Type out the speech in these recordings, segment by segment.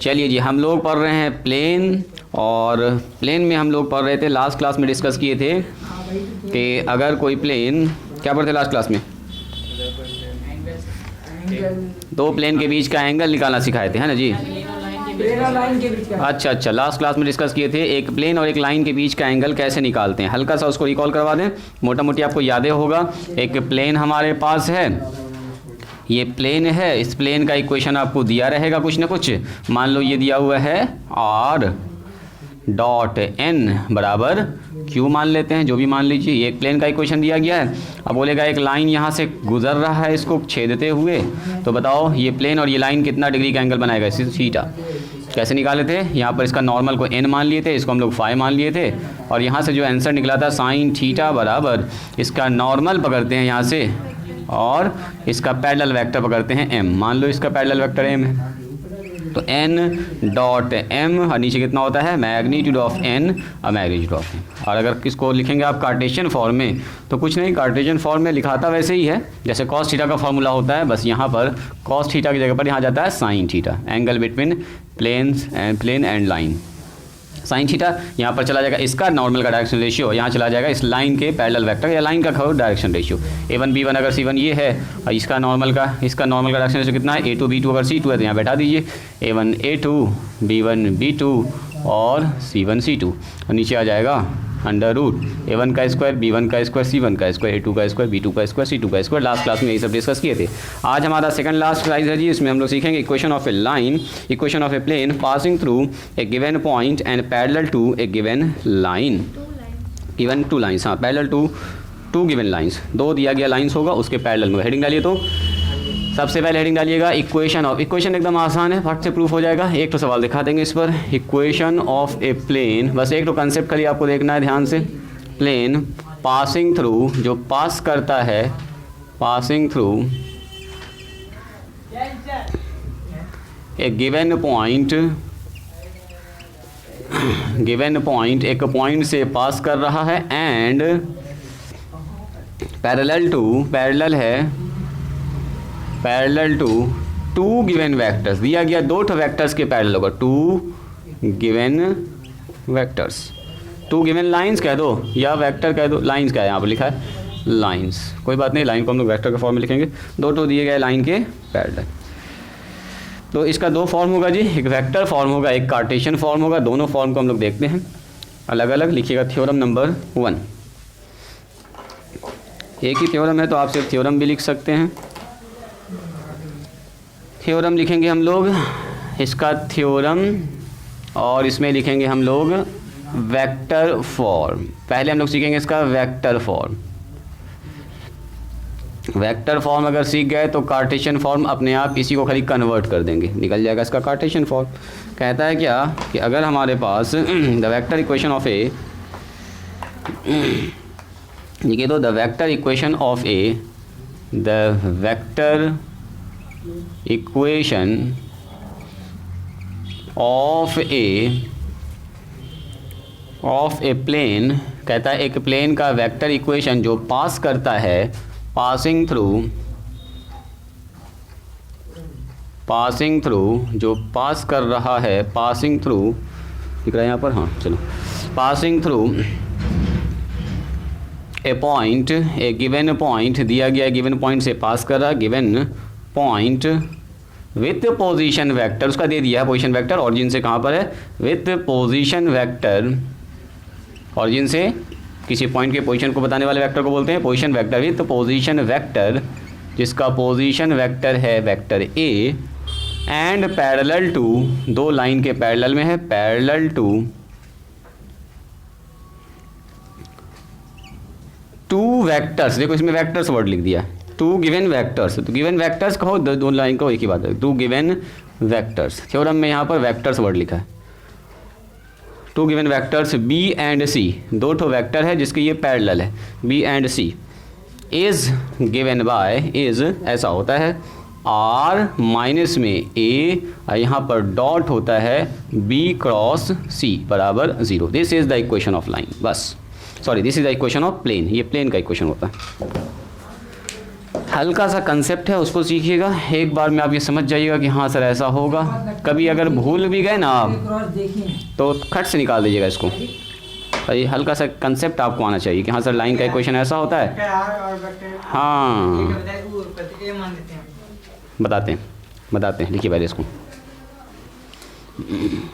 चलिए जी, हम लोग पढ़ रहे हैं प्लेन, और प्लेन में हम लोग पढ़ रहे थे, लास्ट क्लास में डिस्कस किए थे कि अगर कोई प्लेन, क्या पढ़ते लास्ट क्लास में, दो प्लेन के बीच का एंगल निकालना सिखाए थे, है ना जी। अच्छा, लास्ट क्लास में डिस्कस किए थे एक प्लेन और एक लाइन के बीच का एंगल कैसे निकालते हैं। हल्का सा उसको रिकॉल करवा दें, मोटा मोटी आपको याद होगा। एक प्लेन हमारे पास है, ये प्लेन है, इस प्लेन का इक्वेशन आपको दिया रहेगा कुछ ना कुछ। मान लो ये दिया हुआ है r डॉट n बराबर q मान लेते हैं, जो भी मान लीजिए। ये एक प्लेन का इक्वेशन दिया गया है। अब बोलेगा एक लाइन यहाँ से गुजर रहा है इसको छेदते हुए, तो बताओ ये प्लेन और ये लाइन कितना डिग्री का एंगल बनाएगा, थीटा। कैसे निकाले थे, यहाँ पर इसका नॉर्मल को n मान लिए थे, इसको हम लोग फाई मान लिए थे, और यहाँ से जो आंसर निकला था साइन थीटा बराबर इसका नॉर्मल पकड़ते हैं यहाँ से, और इसका पैरेलल वेक्टर पकड़ते हैं m। मान लो इसका पैरेलल वेक्टर m है, तो n डॉट m, और नीचे कितना होता है मैग्नीट्यूड ऑफ n और मैग्नीट्यूड ऑफ n। और अगर किसको लिखेंगे आप कार्टेशियन फॉर्म में, तो कुछ नहीं, कार्टेशियन फॉर्म में लिखाता वैसे ही है जैसे कॉस थीटा का फॉर्मूला होता है, बस यहाँ पर कॉस थीटा की जगह पर यहाँ जाता है sine theta, angle between plane and line. Sine theta यहाँ पर चला जाएगा इसका नॉर्मल का डायरेक्शन रेशियो, यहाँ चला जाएगा इस लाइन के पैरेलल वेक्टर या लाइन का डायरेक्शन रेशियो। a1 b1 अगर c1 ये है, और इसका नॉर्मल का डायरेक्शन रेशियो कितना है, a2 b2 अगर c2 है तो यहाँ बैठा दीजिए a1 a2 b1 b2 और c1 c2, और नीचे आ जाएगा अंडर रूट a1 का स्क्वायर b1 का स्क्वायर c1 का स्क्वायर a2 का स्क्वायर b2 का स्क्वायर c2 का स्क्वायर। लास्ट क्लास में यही सब डिस्कस किए थे। आज हमारा सेकंड लास्ट क्लास है जी, इसमें हम लोग सीखेंगे equation of a line, equation of a plane passing through a given point and parallel to a given line. Given two lines, हाँ parallel to two given lines, दो दिया गया लाइन्स होगा उसके पैरेलल में। हेडिंग डालिए, तो सबसे पहले हेडिंग डालिएगा इक्वेशन ऑफ, इक्वेशन एकदम आसान है, फट से प्रूफ हो जाएगा। एक तो सवाल दिखा देंगे इस पर, इक्वेशन ऑफ ए प्लेन, बस एक तो कंसेप्ट खाली आपको देखना है ध्यान से। प्लेन पासिंग थ्रू, जो पास करता है, passing through a given point, given point एक पॉइंट से पास कर रहा है, एंड पैरेलल टू, पैरेलल है parallel to two given vectors, दिया गया दो वेक्टर्स के पैरेलल होगा, two given vectors, two given lines कह दो या वेक्टर कह दो, लाइंस क्या है यहाँ पर लिखा है लाइंस, कोई बात नहीं, लाइन को हम लोग वेक्टर के फॉर्म में लिखेंगे, दो दिए गए लाइन के पैरेलल। तो इसका दो फॉर्म होगा जी, एक वेक्टर फॉर्म होगा, एक कार्टेशियन फॉर्म होगा। दोनों फॉर्म को हम लोग देखते हैं अलग अलग। लिखिएगा थ्योरम नंबर 1, एक ही थ्योरम है तो आप सिर्फ थ्योरम भी लिख सकते हैं। थ्योरम लिखेंगे हम लोग, इसका थ्योरम, और इसमें लिखेंगे हम लोग वेक्टर फॉर्म। पहले हम लोग सीखेंगे इसका वेक्टर फॉर्म। वेक्टर फॉर्म अगर सीख गए तो कार्टेशियन फॉर्म अपने आप इसी को खाली कन्वर्ट कर देंगे, निकल जाएगा इसका कार्टेशियन फॉर्म। कहता है क्या कि अगर हमारे पास the vector equation of a, लिखिए तो the vector equation of a, the vector equation of a plane, कहता है एक प्लेन का वेक्टर इक्वेशन जो पास करता है, पासिंग थ्रू जो पास कर रहा है, पासिंग थ्रू दिख रहा है यहाँ पर, हाँ चलो, पासिंग थ्रू ए पॉइंट, ए गिवन पॉइंट, दिया गया गिवन पॉइंट से पास कर रहा है, given point with position vector, उसका दे दिया है पोजीशन वेक्टर, ऑरिजिन से कहाँ पर है, विथ पोजीशन वेक्टर, ऑरिजिन से किसी पॉइंट के पोजीशन को बताने वाले वेक्टर को बोलते हैं position vector, with position vector जिसका पोजीशन वेक्टर है vector A, and parallel to, दो लाइन के पैरेलल में है, पैरेलल टू वेक्टर्स, देखो इसमें वेक्टर्स वर्ड लिख दिया, टू गिवन वेक्टर्स, तो गिवन वेक्टर्स कहो, दो लाइन को एक ही बात है, टू गिवन वेक्टर्स। थ्योरम में यहाँ पर वेक्टर्स वर्ड लिखा है, two given vectors B and C, दो ठो वेक्टर है जिसके ये पैरेलल है, B and C, is given by, is ऐसा होता है आर माइनस में ए, यहाँ पर डॉट होता है बी क्रॉस सी बराबर 0। This is the equation of line, बस sorry this is the equation of plane, ये प्लेन का इक्वेशन होता है। हल्का सा कंसेप्ट है, उसको सीखिएगा, एक बार में आप ये समझ जाइएगा कि हाँ सर ऐसा होगा। कभी अगर भूल भी गए ना आप तो खट से निकाल दीजिएगा इसको। भाई हल्का सा कंसेप्ट आपको आना चाहिए कि हाँ सर लाइन का इक्वेशन ऐसा होता है। हाँ बताते हैं लिखिए पहले इसको।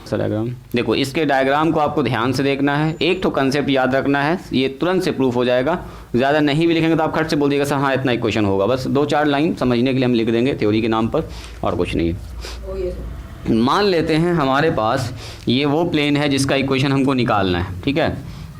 सर डायग्राम देखो, इसके डायग्राम को आपको ध्यान से देखना है, एक तो कंसेप्ट याद रखना है, ये तुरंत से प्रूफ हो जाएगा। ज़्यादा नहीं भी लिखेंगे तो आप खट से बोल दीजिएगा सर हाँ इतना इक्वेशन होगा, बस 2-4 लाइन समझने के लिए हम लिख देंगे थ्योरी के नाम पर, और कुछ नहीं है। मान लेते हैं हमारे पास ये वो प्लेन है जिसका इक्वेशन हमको निकालना है, ठीक है,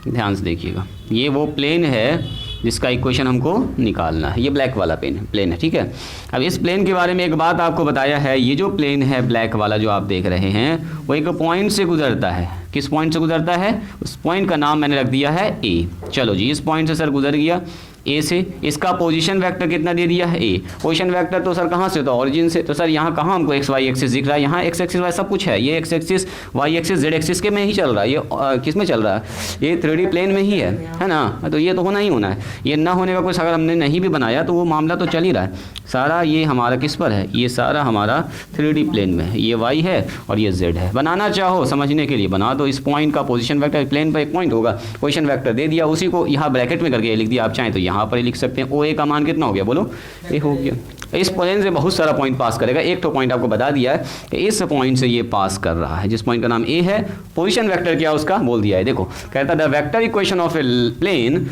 ध्यान से देखिएगा, ये वो प्लेन है जिसका इक्वेशन हमको निकालना है, ये ब्लैक वाला प्लेन है, ठीक है। अब इस प्लेन के बारे में एक बात आपको बताया है, ये जो प्लेन है ब्लैक वाला जो आप देख रहे हैं वो एक पॉइंट से गुजरता है। किस पॉइंट से गुजरता है? उस पॉइंट का नाम मैंने रख दिया है ए। चलो जी, इस पॉइंट से सर गुजर गया ए से, इसका पोजीशन वेक्टर कितना दे दिया है ए। पोजीशन वेक्टर तो सर कहाँ से? तो ऑरिजिन से। तो सर यहाँ कहाँ हमको एक्स वाई एक्सिस दिख रहा है? यहाँ एक्स एक्सिस वाई सब कुछ है, ये X axis Y axis Z axis के में ही चल रहा है। ये किस में चल रहा है? ये 3D प्लेन में ही है ना। तो ये तो होना ही होना है, ये ना होने का कुछ अगर हमने नहीं भी बनाया तो वो मामला तो चल ही रहा है। सारा ये हमारा किस पर है? ये सारा हमारा 3D प्लेन में है, ये वाई है और ये जेड है। बनाना चाहो समझने के लिए बना दो। इस पॉइंट का पोजीशन वेक्टर, प्लेन पर एक पॉइंट होगा, पोजीशन वेक्टर दे दिया, उसी को यहाँ ब्रैकेट में करके लिख दिया। आप चाहें तो यहाँ पर ही लिख सकते हैं। ओ ए का मान कितना हो गया? बोलो, ए हो गया। इस प्लेन से बहुत सारा पॉइंट पास करेगा। एक तो पॉइंट आपको बता दिया है कि इस पॉइंट से ये पास कर रहा है, जिस पॉइंट का नाम ए है। पोजीशन वेक्टर क्या उसका बोल दिया है, देखो कहता है the vector equation of a plane,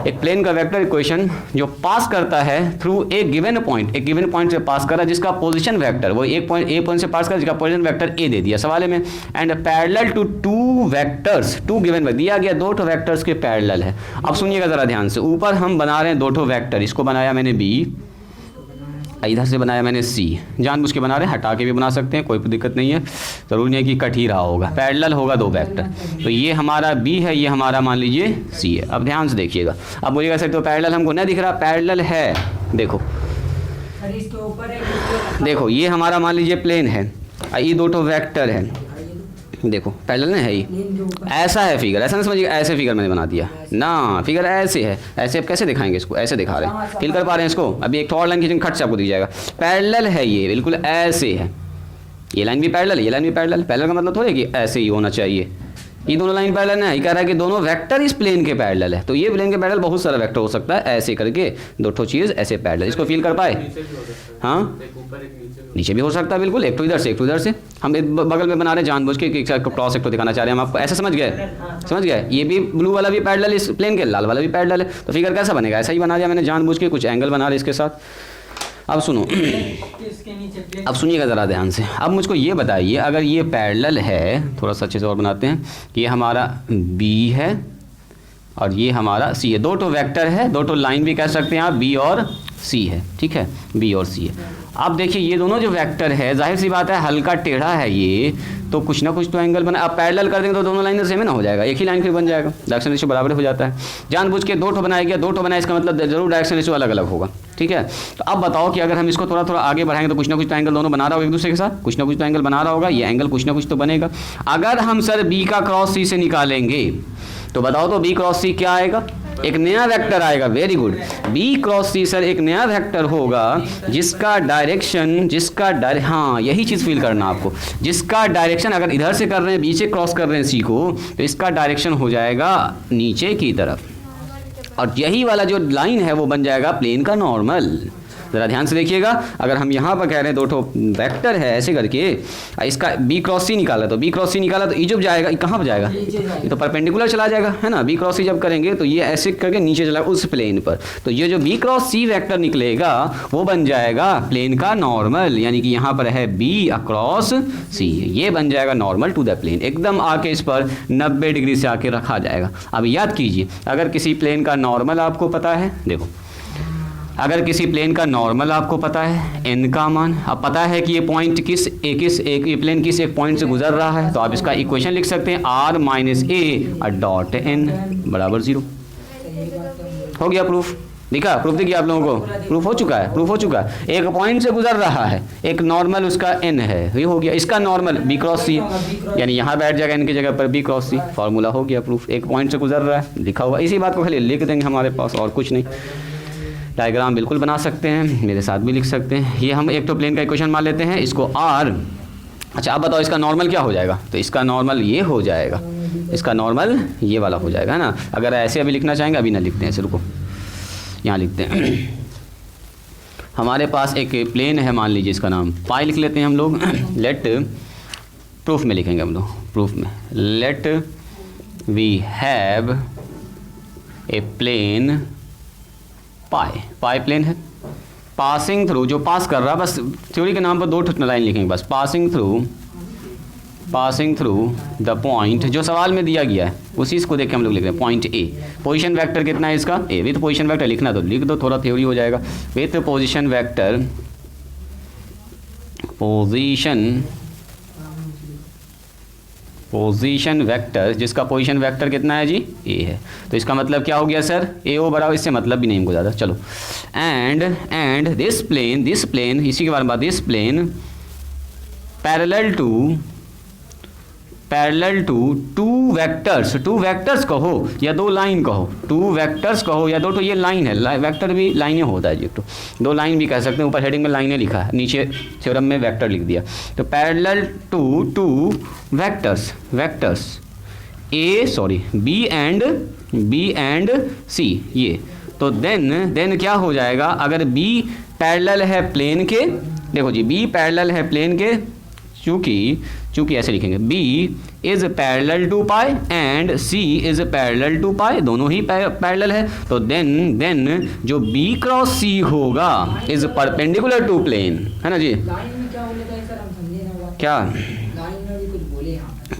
एक प्लेन का वेक्टर इक्वेशन जो पास करता है थ्रू ए गिवन पॉइंट, एक गिवन पॉइंट से पास कर रहा है जिसका पोजीशन वेक्टर, वो एक पॉइंट ए पॉइंट से पास कर जिसका पोजीशन वेक्टर ए दे दिया सवाल में, and parallel to two vectors, two given दिया गया, दो ठो वेक्टर्स के पैरेलल है। अब सुनिएगा जरा ध्यान से, ऊपर हम बना रहे हैं दो ठो वेक्टर, इसको बनाया मैंने बी, इधर से बनाया मैंने सी, जानबूझ के बना रहे हैं, हटा के भी बना सकते हैं, कोई दिक्कत नहीं है, ज़रूरी नहीं है कि कट ही रहा होगा। पैरेलल होगा दो वेक्टर, तो ये हमारा बी है, ये हमारा मान लीजिए सी है। अब ध्यान से देखिएगा, अब बोलिएगा सर तो पैरेलल हमको नहीं दिख रहा, पैरेलल है, देखो देखो ये हमारा मान लीजिए प्लेन है, ये दो ठो वेक्टर है, देखो पैरेलल नहीं है, ये ऐसा है फिगर, ऐसा नहीं समझिएगा, ऐसे फिगर मैंने बना दिया ना, फिगर ऐसे है, ऐसे अब कैसे दिखाएंगे इसको, ऐसे दिखा रहे हैं, फील कर पा रहे हैं इसको? अभी एक और लाइन खींचेंगे खट से आपको दिख जाएगा, पैरेलल है ये, बिल्कुल ऐसे है, ये लाइन भी पैरेलल है, ये लाइन भी पैरेलल। पैरेलल का मतलब थोड़े कि ऐसे ही होना चाहिए, ये दोनों लाइन पैरेलल है, ये कह रहा है कि दोनों वेक्टर इस प्लेन के पैरेलल है, तो ये प्लेन के पैरेलल बहुत सारा वेक्टर हो सकता है, ऐसे करके दो ठो चीज़ ऐसे पैरेलल, इसको फील कर पाए? हाँ नीचे भी हो सकता है, बिल्कुल, एक तो इधर से एक तो इधर से, हम बगल में बना रहे हैं जानबूझ के क्रॉस सेक्टर दिखाना चाह रहे हैं हम आपको, ऐसा समझ गए? समझ गए? ये भी ब्लू वाला भी पैरेलल इस प्लेन के, लाल वाला भी पैरेलल है, तो फिगर कैसा बनेगा? ऐसा ही बना दिया मैंने जानबूझ के, कुछ एंगल बना रहे इसके साथ। अब सुनो, अब सुनिएगा ज़रा ध्यान से, अब मुझको ये बताइए, अगर ये पैरेलल है, थोड़ा सा अच्छे से और बनाते हैं, ये हमारा बी है और ये हमारा सी है, दो ठो वेक्टर है, दो ठो लाइन भी कह सकते हैं आप, बी और सी है, ठीक है, बी और सी है। अब देखिए ये दोनों जो वेक्टर है, जाहिर सी बात है हल्का टेढ़ा है ये, तो कुछ ना कुछ तो एंगल बना, आप पैरेलल कर देंगे तो दोनों लाइन सेम ही ना हो जाएगा, एक ही लाइन फिर बन जाएगा, डायरेक्शन रेशियो बराबर हो जाता है। जानबूझ के दो ठो बनाया गया, दो ठो बनाया, इसका मतलब जरूर डायरेक्शन रेशियो अलग अलग होगा, ठीक है। तो अब बताओ कि अगर हम इसको थोड़ा थोड़ा आगे बढ़ाएंगे तो कुछ ना कुछ तो एंगल दोनों बना रहा होगा एक दूसरे के साथ, कुछ ना कुछ तो एंगल बना रहा होगा, ये एंगल कुछ ना कुछ तो बनेगा। अगर हम सर बी का क्रॉस सी से निकालेंगे तो बताओ तो बी क्रॉस सी क्या आएगा? एक नया वेक्टर आएगा, वेरी गुड। बी क्रॉस सी सर एक नया वेक्टर होगा जिसका डायरेक्शन, हाँ यही चीज़ फील करना आपको, जिसका डायरेक्शन अगर इधर से कर रहे हैं, बी से क्रॉस कर रहे हैं सी को, तो इसका डायरेक्शन हो जाएगा नीचे की तरफ, और यही वाला जो लाइन है वो बन जाएगा प्लेन का नॉर्मल। ज़रा ध्यान से देखिएगा, अगर हम यहाँ पर कह रहे हैं दो ठो वेक्टर है ऐसे करके, इसका बी क्रॉस सी निकाला, तो बी क्रॉस सी निकाला तो ये जब जाएगा, ये कहाँ पर जाएगा? ये तो परपेंडिकुलर चला जाएगा, है ना। बी क्रॉस सी जब करेंगे तो ये ऐसे करके नीचे चला उस प्लेन पर, तो ये जो बी क्रॉस सी वेक्टर निकलेगा वो बन जाएगा प्लेन का नॉर्मल, यानी कि यहाँ पर है बी अक्रॉस सी, ये बन जाएगा नॉर्मल टू द प्लेन, एकदम आके इस पर 90 डिग्री से आके रखा जाएगा। अब याद कीजिए, अगर किसी प्लेन का नॉर्मल आपको पता है, देखो अगर किसी प्लेन का नॉर्मल आपको पता है एन का मान, अब पता है कि ये पॉइंट ये प्लेन किस एक पॉइंट से गुजर रहा है, तो आप इसका इक्वेशन लिख सकते हैं r minus A dot N बराबर 0। हो गया प्रूफ, दिखा? प्रूफ दिखिए आप लोगों को, प्रूफ हो चुका है, प्रूफ हो चुका है। एक पॉइंट से गुजर रहा है, एक नॉर्मल उसका एन है, ये हो गया, इसका नॉर्मल बी क्रॉस सी, यानी यहाँ बैठ जाएगा एन की जगह पर बी क्रॉस सी, फार्मूला हो गया प्रूफ। एक पॉइंट से गुजर रहा है, लिखा हुआ, इसी बात को खाली लिख देंगे हमारे पास, और कुछ नहीं। डायग्राम बिल्कुल बना सकते हैं, मेरे साथ भी लिख सकते हैं। ये हम एक तो प्लेन का इक्वेशन मान लेते हैं, इसको आर। अच्छा, आप बताओ इसका नॉर्मल क्या हो जाएगा? तो इसका नॉर्मल ये हो जाएगा, इसका नॉर्मल ये वाला हो जाएगा, है ना। अगर ऐसे अभी लिखना चाहेंगे, अभी ना लिखते हैं, रुको यहाँ लिखते हैं। हमारे पास एक प्लेन है, मान लीजिए इसका नाम पाई लिख लेते हैं हम लोग। लेट, प्रूफ में लिखेंगे हम लोग, प्रूफ में let we have a plane pi. Pi plane है, पासिंग थ्रू, जो पास कर रहा है, बस थ्योरी के नाम पर 2 लाइन लिखेंगे बस। पासिंग थ्रू द पॉइंट, जो सवाल में दिया गया है उसी को देख के हम लोग लिख रहे हैं, पॉइंट ए। पोजीशन वेक्टर कितना है इसका? ए। विथ पोजीशन वेक्टर लिखना तो लिख दो, थोड़ा थ्योरी हो जाएगा। With position vector, position vector, जिसका पोजीशन वेक्टर कितना है जी? ए है। तो इसका मतलब क्या हो गया सर? ए ओ बराबर, इससे मतलब भी नहीं हमको ज़्यादा। चलो, एंड दिस प्लेन, इसी के बारे में बात, this plane parallel to two vectors कहो या 2 लाइन कहो, 2 वेक्टर्स कहो या 2, तो ये लाइन है, वेक्टर भी लाइनें होता है जी, तो 2 लाइन भी कह सकते हैं। ऊपर हेडिंग में लाइनें लिखा है, नीचे थ्योरम में वेक्टर लिख दिया। तो parallel to 2 vectors B and C, ये तो देन क्या हो जाएगा? अगर बी पैरेलल है प्लेन के, देखो जी, बी पैरेलल है प्लेन के, चूंकि ऐसे लिखेंगे, B is parallel to pi and C is parallel to pi, दोनों ही पैरेलल है। तो देन जो B क्रॉस C होगा इज परपेंडिकुलर टू प्लेन, है ना जी। क्या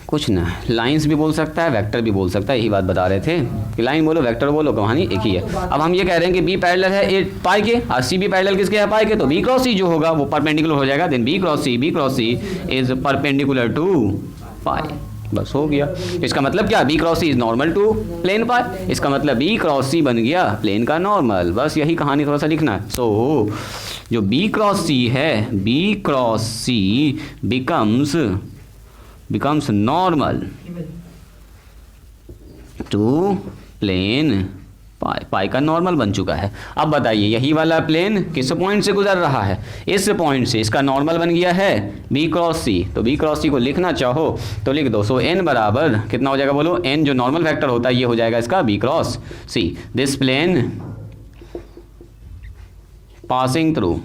कुछ ना, लाइंस भी बोल सकता है, वेक्टर भी बोल सकता है, यही बात बता रहे थे कि लाइन बोलो वेक्टर बोलो, कहानी एक ही है। अब हम ये कह रहे हैं कि बी पैरेलल है ए पाई के, और सी भी पैरेलल किसके है? पाई के, तो बी क्रॉस सी जो होगा वो परपेंडिकुलर हो जाएगा। Then B cross C is perpendicular to pi, बस हो गया। इसका मतलब क्या? B cross C is normal to plane pi, इसका मतलब बी क्रॉस सी बन गया प्लेन का नॉर्मल, बस यही कहानी थोड़ा सा लिखना है। सो जो बी क्रॉस सी है, B cross C becomes normal to plane pi. Pi का नॉर्मल बन चुका है। अब बताइए, यही वाला प्लेन किस पॉइंट से गुजर रहा है? इस पॉइंट से, इसका नॉर्मल बन गया है बी क्रॉस सी। तो बी क्रॉस सी को लिखना चाहो तो लिख दो। सो एन बराबर कितना हो जाएगा बोलो? एन जो नॉर्मल वेक्टर होता है ये हो जाएगा इसका B cross C. This plane passing through,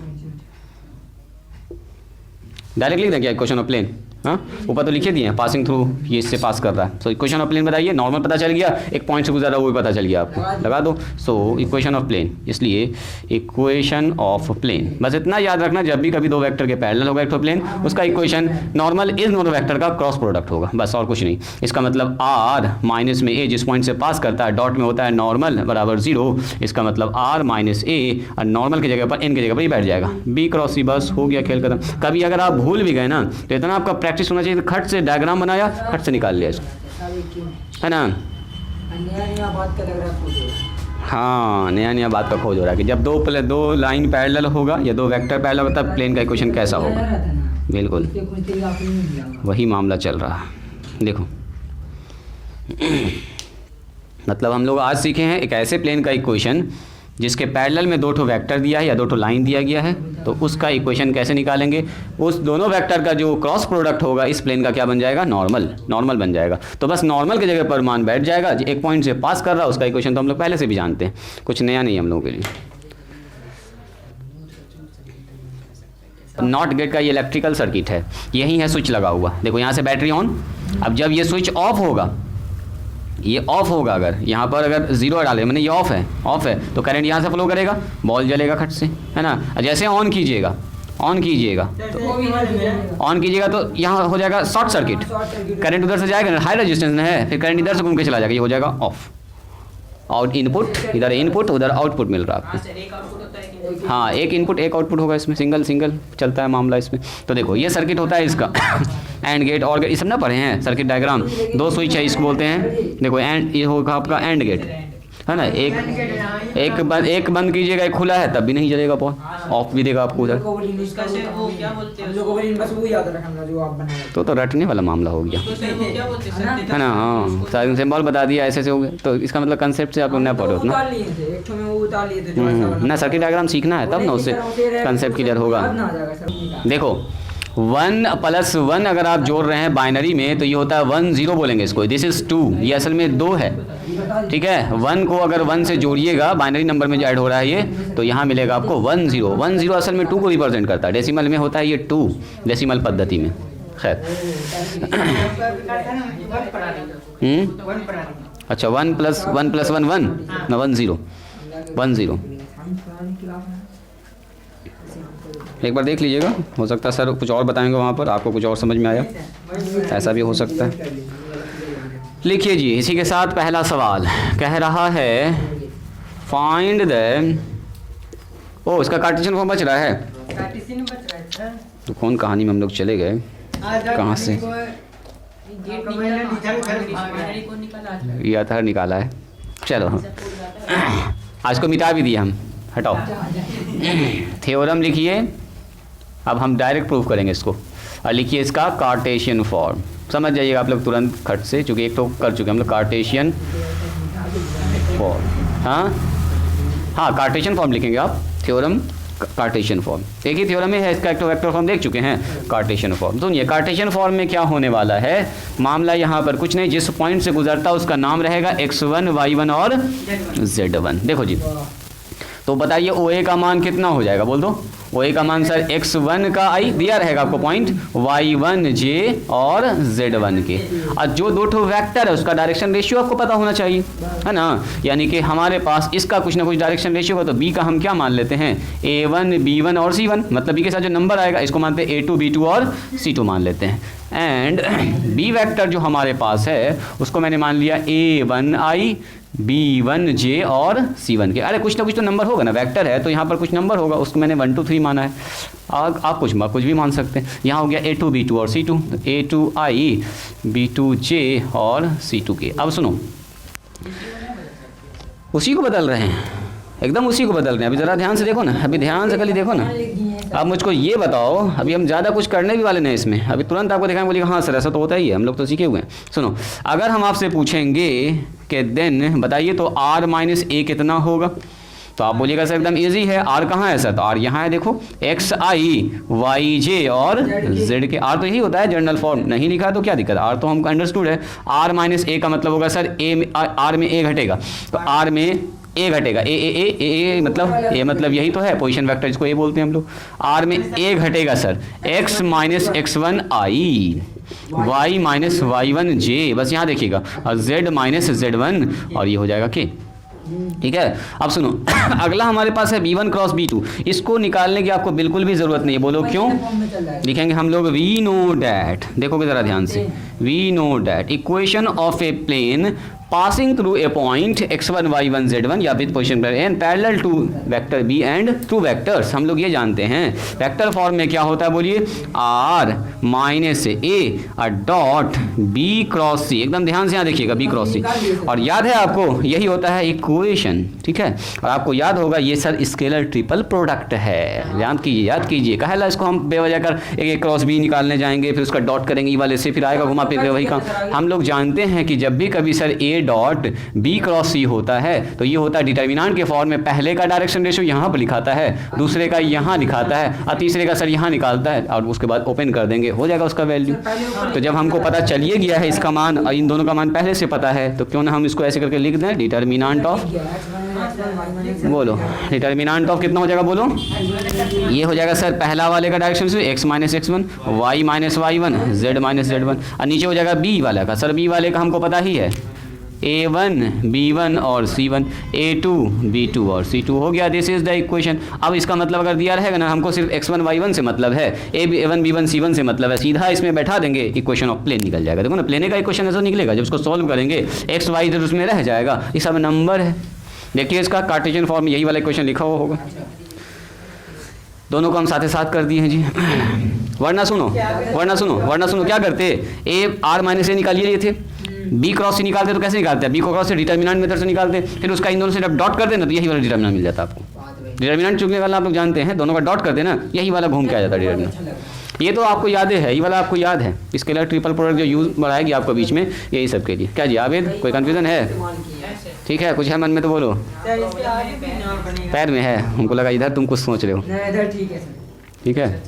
direct लिख दें क्या इक्वेशन ऑफ प्लेन? हाँ, ऊपर तो लिखे दिए, पासिंग थ्रू ये इससे पास कर रहा है। सो इक्वेशन ऑफ प्लेन बताइए, नॉर्मल पता चल गया, एक पॉइंट से गुजर रहा है वो भी पता चल गया आपको, लगा दो। सो इक्वेशन ऑफ प्लेन, इसलिए इक्वेशन ऑफ प्लेन, बस इतना याद रखना, जब भी कभी 2 वेक्टर के पैरेलल होगा एक तो प्लेन, उसका इक्वेशन नॉर्मल इज दोनों वेक्टर का क्रॉस प्रोडक्ट होगा, बस और कुछ नहीं। इसका मतलब आर माइनस में ए जिस पॉइंट से पास करता है, डॉट में होता है नॉर्मल बराबर 0, इसका मतलब आर माइनस ए, और नॉर्मल की जगह पर एन की जगह पर ही बैठ जाएगा बी क्रॉस सी, बस हो गया खेल खत्म। कभी अगर आप भूल भी गए ना तो इतना आपका प्रैक्टिस होना चाहिए, खट से डायग्राम बनाया, खट से निकाल लिया इसको, है ना। नया बात का लग रहा है, हाँ, नया बात का खोज हो रहा है कि जब 2 लाइन पैरेलल होगा या 2 वेक्टर पैरेलल होगा तब प्लेन का इक्वेशन कैसा होगा। बिल्कुल वही मामला चल रहा है। देखो मतलब हम लोग आज सीखे हैं एक ऐसे प्लेन का इक्वेशन जिसके पैरेलल में 2 वेक्टर दिया है या 2 लाइन दिया गया है, तो उसका इक्वेशन कैसे निकालेंगे? उस दोनों वेक्टर का जो क्रॉस प्रोडक्ट होगा इस प्लेन का क्या बन जाएगा? नॉर्मल बन जाएगा। तो बस नॉर्मल की जगह पर मान बैठ जाएगा, एक पॉइंट से पास कर रहा है, उसका इक्वेशन तो हम लोग पहले से भी जानते हैं, कुछ नया नहीं हम लोगों के लिए। नॉट गेट का ये इलेक्ट्रिकल सर्किट है, यही है स्विच लगा हुआ, देखो यहाँ से बैटरी ऑन। अब जब ये स्विच ऑफ होगा, ये ऑफ होगा, अगर यहाँ पर अगर 0 डाले, मैंने ये ऑफ है तो करंट यहाँ से फ्लो करेगा, बॉल जलेगा खट से, है ना। जैसे ऑन कीजिएगा तो यहाँ हो जाएगा शॉर्ट सर्किट, करंट उधर से जाएगा, हाई रेजिस्टेंस है, फिर करंट इधर से घूम के चला जाएगा, ये हो जाएगा ऑफ। आउट इनपुट, इधर इनपुट उधर आउटपुट मिल रहा है आपको। हाँ, एक इनपुट एक आउटपुट होगा इसमें, सिंगल चलता है मामला इसमें। तो देखो ये सर्किट होता है इसका एंड गेट और गेट, ये सब ना पढ़े हैं सर्किट डायग्राम। 2 स्विच है, इसको बोलते हैं, देखो एंड, ये होगा आपका एंड गेट, है ना। एक बंद कीजिएगा, एक खुला है तब भी नहीं जलेगा फोन, ऑफ भी देगा आपको उधर। तो रटने वाला मामला हो गया, है ना। हाँ, सारे सिंबल बता दिया, ऐसे से हो गया। तो इसका मतलब कंसेप्ट से आप लोग ना पढ़ो उतना ना, सर्किट डायग्राम सीखना है तब ना उससे कंसेप्ट क्लियर होगा। देखो 1 + 1 अगर आप जोड़ रहे हैं बाइनरी में तो ये होता है 1 0 बोलेंगे इसको। दिस इज़ 2, ये असल में 2 है, ठीक है। 1 को अगर 1 से जोड़िएगा, बाइनरी नंबर में जो ऐड हो रहा है ये, तो यहाँ मिलेगा आपको 1 0। 1 0 असल में 2 को रिप्रेजेंट करता है, डेसिमल में होता है ये 2, डेसिमल पद्धति में। खैर अच्छा 1 + 1 + 1 1 ना 1 0 1 0। एक बार देख लीजिएगा, हो सकता है सर कुछ और बताएंगे वहाँ पर, आपको कुछ और समझ में आया, ऐसा भी हो सकता है। लिखिए जी, इसी के साथ पहला सवाल कह रहा है फाइंड द, ओ इसका कार्टेशियन फॉर्म बच रहा है, तो कौन कहानी में हम लोग चले गए, कहाँ से यह था निकाला है। चलो आज को मिटा भी दिया हम, हटाओ। थ्योरम लिखिए, अब हम डायरेक्ट प्रूफ करेंगे इसको। और लिखिए इसका कार्टेशियन फॉर्म, समझ जाइएगा आप लोग तुरंत खट से, चूँकि एक तो कर चुके हम लोग कार्टेशियन फॉर्म। हाँ कार्टेशियन फॉर्म लिखेंगे आप, थ्योरम कार्टेशियन फॉर्म। एक ही थ्योरम में है, इसका एक तो वेक्टर फॉर्म देख चुके हैं, कार्टेशियन फॉर्म। सुनिए कार्टेशियन फॉर्म में क्या होने वाला है, मामला यहाँ पर कुछ नहीं, जिस पॉइंट से गुजरता है उसका नाम रहेगा x1 y1 और z1। देखो जी, तो बताइए OA का मान कितना हो जाएगा, बोल दो। OA का मान सर x1 का i दिया रहेगा आपको पॉइंट, y1 j और z1 के, और जो दो ठो वेक्टर है उसका डायरेक्शन रेशियो आपको पता होना चाहिए, है ना। यानी कि हमारे पास इसका कुछ ना कुछ डायरेक्शन रेशियो होगा, तो b का हम क्या मान लेते हैं, a1 b1 और c1, मतलब b के साथ जो नंबर आएगा इसको मानते हैं a2 b2 और c2 मान लेते हैं। एंड b वेक्टर जो हमारे पास है उसको मैंने मान लिया a1i b1j और c1 के। अरे कुछ ना कुछ तो नंबर होगा ना, वेक्टर है तो यहाँ पर कुछ नंबर होगा, उसको मैंने 1 2 3 माना है। आप कुछ भी मान सकते हैं। यहाँ हो गया a2 b2 और c2, a2i b2j और c2 के। अब सुनो, उसी को बदल रहे हैं, एकदम उसी को बदल रहे हैं। अभी ज़रा ध्यान से देखो ना, अभी ध्यान से खाली देखो ना। आप मुझको ये बताओ, अभी हम ज़्यादा कुछ करने भी वाले नहीं इसमें, अभी तुरंत आपको दिखाएंगे, बोलिएगा हाँ सर ऐसा तो होता ही है, हम लोग तो सीखे हुए हैं। सुनो, अगर हम आपसे पूछेंगे कि देन बताइए तो r - a कितना होगा, तो आप बोलिएगा सर एकदम इजी है, r कहाँ है सर, तो r यहाँ है, देखो xi yj और z के। r तो यही होता है जनरल फॉर्म, नहीं लिखा तो क्या दिक्कत, r तो हमको अंडरस्टूड है। r - a का मतलब होगा सर r में a घटेगा, तो r में a घटेगा, ए मतलब यही तो है पोजीशन वेक्टर, जिसको a बोलते हैं हम लोग। r में a घटेगा sir, x - x1 i y - y1 j, बस यहाँ देखिएगा, और z - z1, और ये हो जाएगा k। ठीक है, अब सुनो अगला हमारे पास है b1 क्रॉस b2, इसको निकालने की आपको बिल्कुल भी ज़रूरत नहीं है। बोलो क्यों, लिखेंगे हम लोग वी नो डैट, देखोगे ज़रा ध्यान से, we know that equation of a plane passing through a point x1 y1 z1 या विद पोजीशन पर n parallel to vector b and two vectors. हम लोग ये जानते हैं वेक्टर फॉर्म में क्या होता है, बोलिए r - a dot b cross c, एकदम ध्यान से यहाँ देखिएगा b क्रॉस c, और याद है आपको यही होता है इक्वेशन, ठीक है। और आपको याद होगा ये सर स्केलर ट्रिपल प्रोडक्ट है, याद कीजिए। कहेला इसको हम बेवजह कर एक क्रॉस b निकालने जाएंगे, फिर उसका डॉट करेंगे ई वाले से, फिर आएगा घुमा फिर वही काम। हम लोग जानते हैं कि जब भी कभी sir a dot b cross c होता है तो ये होता है डिटर्मिनेंट के फॉर्म में, पहले का डायरेक्शन रेशियो यहाँ पर लिखाता है, दूसरे का यहाँ लिखाता है, और तीसरे का सर यहाँ निकालता है, और उसके बाद ओपन कर देंगे, हो जाएगा उसका वैल्यू। तो जब हमको पता चलिए गया है इसका मान, और इन दोनों का मान पहले से पता है, तो क्यों ना हम इसको ऐसे करके लिख दें, डिटर्मिनेंट ऑफ, बोलो डिटर्मिनेंट ऑफ कितना हो जाएगा, बोलो ये हो जाएगा सर पहला वाले का डायरेक्शन से x - x1 y - y1 z - z1, और नीचे हो जाएगा b वाला का, सर b वाले का हमको पता ही है a1 b1 और c1, a2 b2 और c2 हो गया। This is the equation. अब इसका मतलब अगर दिया रहेगा ना, हमको सिर्फ x1 y1 से मतलब है, a1 b1 c1 से मतलब है, सीधा इसमें बैठा देंगे, इक्वेशन ऑफ प्लेन निकल जाएगा। देखो ना प्लेन का इक्वेशन ऐसा निकलेगा, जब उसको सॉल्व करेंगे x y इधर उसमें रह जाएगा, ये सब नंबर है। देखिए इसका कार्टेशियन फॉर्म यही वाला इक्वेशन लिखा हुआ होगा, दोनों को हम साथ ही साथ कर दिए हैं जी। वरना सुनो क्या करते, ए आर माइनस ए निकालिए लिए थे, बी क्रॉस से निकालते तो कैसे निकालते हैं, बी को क्रॉस से डिटर्मिनेंट मेथड से निकालते, फिर उसका इन दोनों से जब डॉट कर देना तो यही वाला डिटर्मिनेंट मिल जाता आपको। डिटर्मिनेंट चुनने वाला आप लोग जानते हैं, दोनों का डॉट कर देना, यही वाला घूम के आ जाता है डिटर्मिनेंट। ये तो आपको याद है, ये वाला आपको याद है, स्केलर ट्रिपल प्रोडक्ट जो यूज बढ़ाएगी आपको बीच में, यही सब के लिए। क्या जी आवेद, कोई कन्फ्यूजन है? ठीक है, कुछ है मन में तो बोलो। पैर में है, हमको लगा इधर तुम कुछ सोच रहे हो। ठीक है,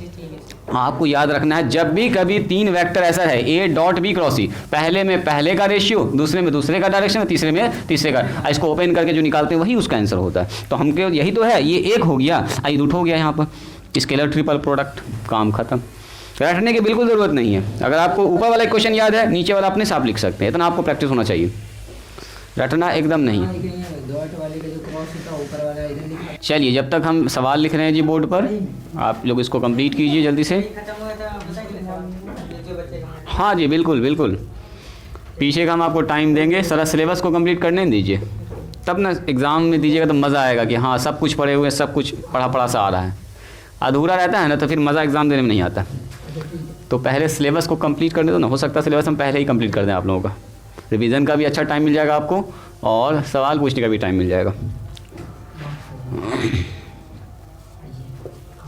आपको याद रखना है जब भी कभी 3 वेक्टर ऐसा है ए डॉट बी क्रॉस सी, पहले में पहले का रेशियो, दूसरे में दूसरे का डायरेक्शन, तीसरे में तीसरे का, इसको ओपन करके जो निकालते हैं वही उसका आंसर होता है। तो हमके यही तो है, ये एक हो गया, आई रूट हो गया यहाँ पर, स्केलर ट्रिपल प्रोडक्ट, काम खत्म। रटने की बिल्कुल ज़रूरत नहीं है। अगर आपको ऊपर वाला क्वेश्चन याद है, नीचे वाला अपने साफ लिख सकते हैं, इतना आपको प्रैक्टिस होना चाहिए, रटना एकदम नहीं। चलिए, जब तक हम सवाल लिख रहे हैं जी बोर्ड पर, आप लोग इसको कंप्लीट कीजिए जल्दी से। हाँ जी, बिल्कुल बिल्कुल, पीछे का हम आपको टाइम देंगे, सारा सिलेबस को कंप्लीट करने दीजिए, तब ना एग्ज़ाम में दीजिएगा तो मज़ा आएगा कि हाँ सब कुछ पढ़े हुए, सब कुछ पढ़ा सा आ रहा है। अधूरा रहता है ना तो फिर मज़ा एग्ज़ाम देने में नहीं आता। तो पहले सिलेबस को कंप्लीट करने दो ना, हो सकता है सिलेबस हम पहले ही कंप्लीट कर दें आप लोगों का, रिवीजन का भी अच्छा टाइम मिल जाएगा आपको और सवाल पूछने का भी टाइम मिल जाएगा।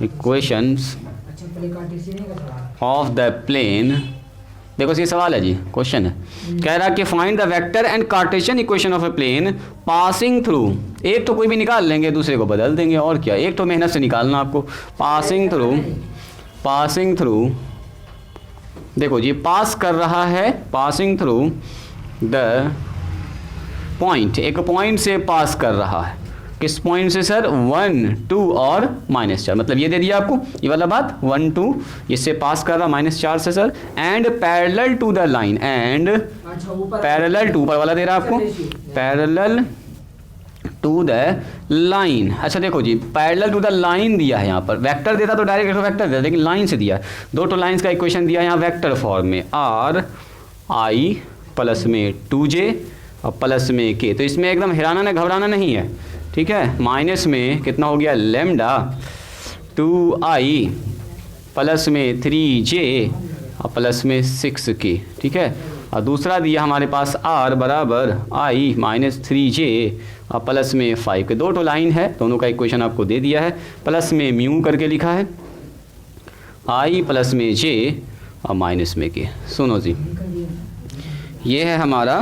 इक्वेशंस ऑफ द प्लेन, देखो ये सवाल है जी, क्वेश्चन है, कह रहा कि find the vector and Cartesian equation of a plane passing through, एक तो कोई भी निकाल लेंगे, दूसरे को बदल देंगे, और क्या, एक तो मेहनत से निकालना आपको। पासिंग थ्रू, देखो जी पास कर रहा है, पासिंग थ्रू द पॉइंट, एक पॉइंट से पास कर रहा है, किस पॉइंट से सर, 1 2 और -4, मतलब ये दे दिया आपको ये वाला बात, 1 2 इससे पास कर रहा -4 से sir, and parallel to the line, and parallel to, ऊपर वाला दे रहा आपको, पैरेलल टू द लाइन। अच्छा देखो जी, पैरेलल टू द लाइन दिया है यहाँ पर, वेक्टर देता तो डायरेक्ट वेक्टर देता, लेकिन लाइन से दिया है, दो तो लाइन्स का इक्वेशन दिया है यहाँ वेक्टर फॉर्म में, आर आई प्लस में 2j और प्लस में k, तो इसमें एकदम हिराना ना घबराना नहीं है, ठीक है। माइनस में कितना हो गया, लैम्डा 2i प्लस में 3j और प्लस में 6k, ठीक है। और दूसरा दिया हमारे पास r बराबर i माइनस 3j और प्लस में 5 के, दो तो लाइन है, दोनों का इक्वेशन आपको दे दिया है, प्लस में म्यू करके लिखा है, i प्लस में j और माइनस में k। सुनो जी, ये है हमारा,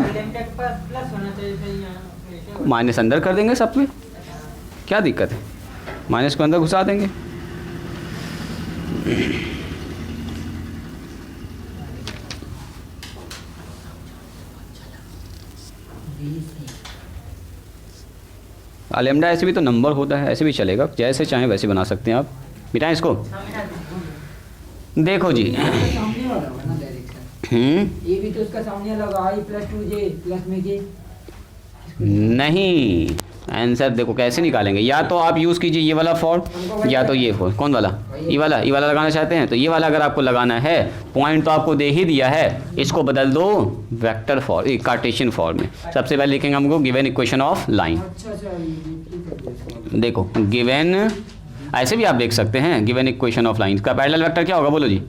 माइनस अंदर कर देंगे सब पे, क्या दिक्कत है, माइनस को अंदर घुसा देंगे। लैम्डा ऐसे भी तो नंबर होता है, ऐसे भी चलेगा, जैसे चाहें वैसे बना सकते हैं आप। मिटाएं इसको, देखो जी, ये भी तो उसका सामने लगा, i प्लस 2j प्लस में k, नहीं, आंसर देखो कैसे निकालेंगे, या तो आप यूज़ कीजिए ये वाला फॉर्म, या तो ये फॉर्म, कौन वाला, ये वाला लगाना चाहते हैं तो ये वाला अगर आपको लगाना है, पॉइंट तो आपको दे ही दिया है, इसको बदल दो वेक्टर फॉर्म, कार्टेशियन फॉर्म में। सबसे पहले लिखेंगे हमको गिवन इक्वेशन ऑफ लाइन, देखो गिवन, ऐसे भी आप देख सकते हैं, गिवन इक्वेशन ऑफ लाइन का पैरेलल वेक्टर क्या होगा, बोलो जी,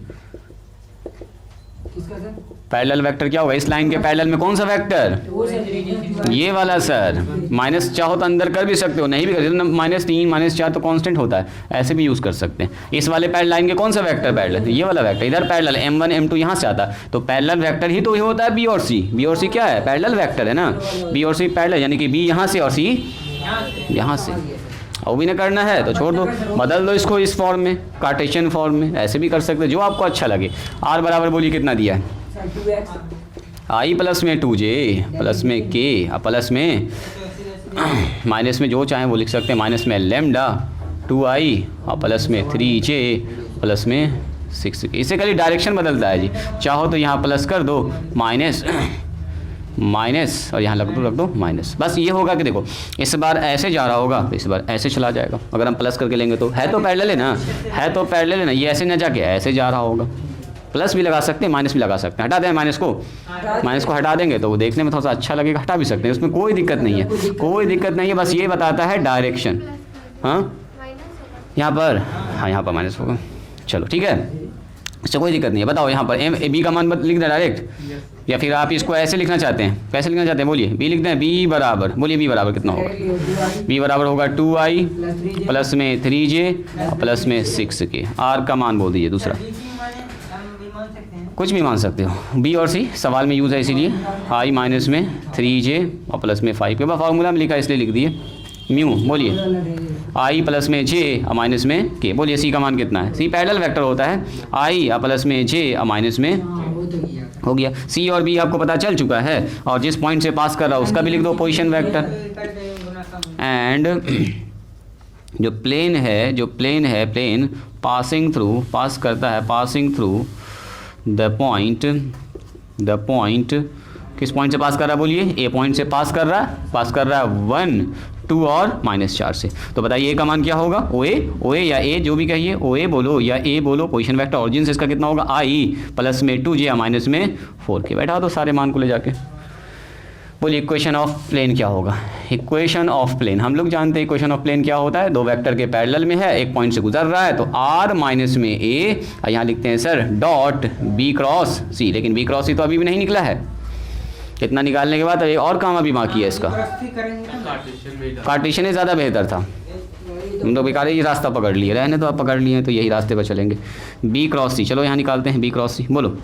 पैरेलल वेक्टर क्या होगा, इस लाइन के पैरेलल में कौन सा वेक्टर, ये वाला सर, माइनस चाहो तो अंदर कर भी सकते हो, नहीं भी कर सकते, -3 -4 तो कांस्टेंट होता है, ऐसे भी यूज़ कर सकते हैं। इस वाले पैरेलल लाइन के कौन सा वेक्टर पैरेलल, ये वाला वेक्टर, इधर पैरेलल m1 m2 यहाँ से आता है, तो पैरेलल वेक्टर ही तो ये होता है b और c, b और c क्या है, पैरेलल वेक्टर है ना, b और c पैरेलल, यानी कि b यहाँ से और c यहाँ से, वो भी ना करना है तो छोड़ दो, बदल दो इसको इस फॉर्म में, कार्टेशियन फॉर्म में, ऐसे भी कर सकते, जो आपको अच्छा लगे। r बराबर बोलिए कितना दिया है, i प्लस में 2j प्लस में k और प्लस में माइनस में जो चाहें वो लिख सकते हैं, माइनस में लैम्डा 2i और प्लस में 3j प्लस में 6, इससे खाली डायरेक्शन बदलता है जी, चाहो तो यहाँ प्लस कर दो, माइनस माइनस और यहाँ रख दो माइनस, बस ये होगा कि देखो इस बार ऐसे जा रहा होगा तो इस बार ऐसे चला जाएगा, अगर हम प्लस करके लेंगे तो है तो पैरेलल है ना, है तो पैरेलल है ना, ये ऐसे ना जाके ऐसे जा रहा होगा, प्लस भी लगा सकते हैं माइनस भी लगा सकते हैं, हटा दें माइनस को हटा देंगे तो वो देखने में थोड़ा सा अच्छा लगेगा, हटा भी सकते हैं, उसमें कोई दिक्कत नहीं है, कोई दिक्कत नहीं है, बस ये बताता है डायरेक्शन। हाँ यहाँ पर, हाँ यहाँ पर माइनस होगा, चलो ठीक है। अच्छा कोई दिक्कत नहीं है, बताओ यहाँ पर एम बी का मान लिख दें डायरेक्ट, या फिर आप इसको ऐसे लिखना चाहते हैं? कैसे लिखना चाहते हैं बोलिए? बी लिखते हैं, बी बराबर, बोलिए बी बराबर कितना होगा? बी बराबर होगा 2i प्लस में 3j प्लस में 6k। आर का मान बोल दीजिए दूसरा, कुछ भी मान सकते हो, बी और सी सवाल में यूज़ है इसीलिए। i माइनस में 3j और प्लस में 5 के बाद फार्मूला में लिखा है इसलिए लिख दिए। म्यू बोलिए i प्लस में j और माइनस में k। बोलिए सी का मान कितना है? सी पैरेलल वेक्टर होता है, i और प्लस में j और माइनस में हो गया। सी और बी आपको पता चल चुका है, और जिस पॉइंट से पास कर रहा है उसका भी लिख दो पोजीशन वेक्टर। एंड जो प्लेन है प्लेन पासिंग थ्रू, पास करता है, पासिंग थ्रू द पॉइंट किस पॉइंट से पास कर रहा है बोलिए? ए पॉइंट से पास कर रहा है 1, 2 और -4 से। तो बताइए ए का मान क्या होगा? ओ ए या ए जो भी कहिए, ओ ए बोलो या ए बोलो, पोजीशन वेक्टर ऑरिजिन से इसका कितना होगा? i प्लस में 2j या माइनस में 4k। बैठा दो सारे मान को ले जाके। बोलिए इक्वेशन ऑफ प्लेन क्या होगा? इक्वेशन ऑफ प्लेन हम लोग जानते हैं इक्वेशन ऑफ प्लेन क्या होता है, दो वेक्टर के पैरेलल में है, एक पॉइंट से गुजर रहा है, तो r माइनस में a, यहाँ लिखते हैं sir dot b cross c। लेकिन b क्रॉस c तो अभी भी नहीं निकला है, इतना निकालने के बाद एक और काम अभी बाकी है इसका। कार्टेशियन ही ज़्यादा बेहतर था, हम तो बेकार ही रास्ता पकड़ लिए, रहने तो आप पकड़ लिए हैं तो यही रास्ते पर चलेंगे। बी क्रॉस सी, चलो यहाँ निकालते हैं बी क्रॉस सी। बोलो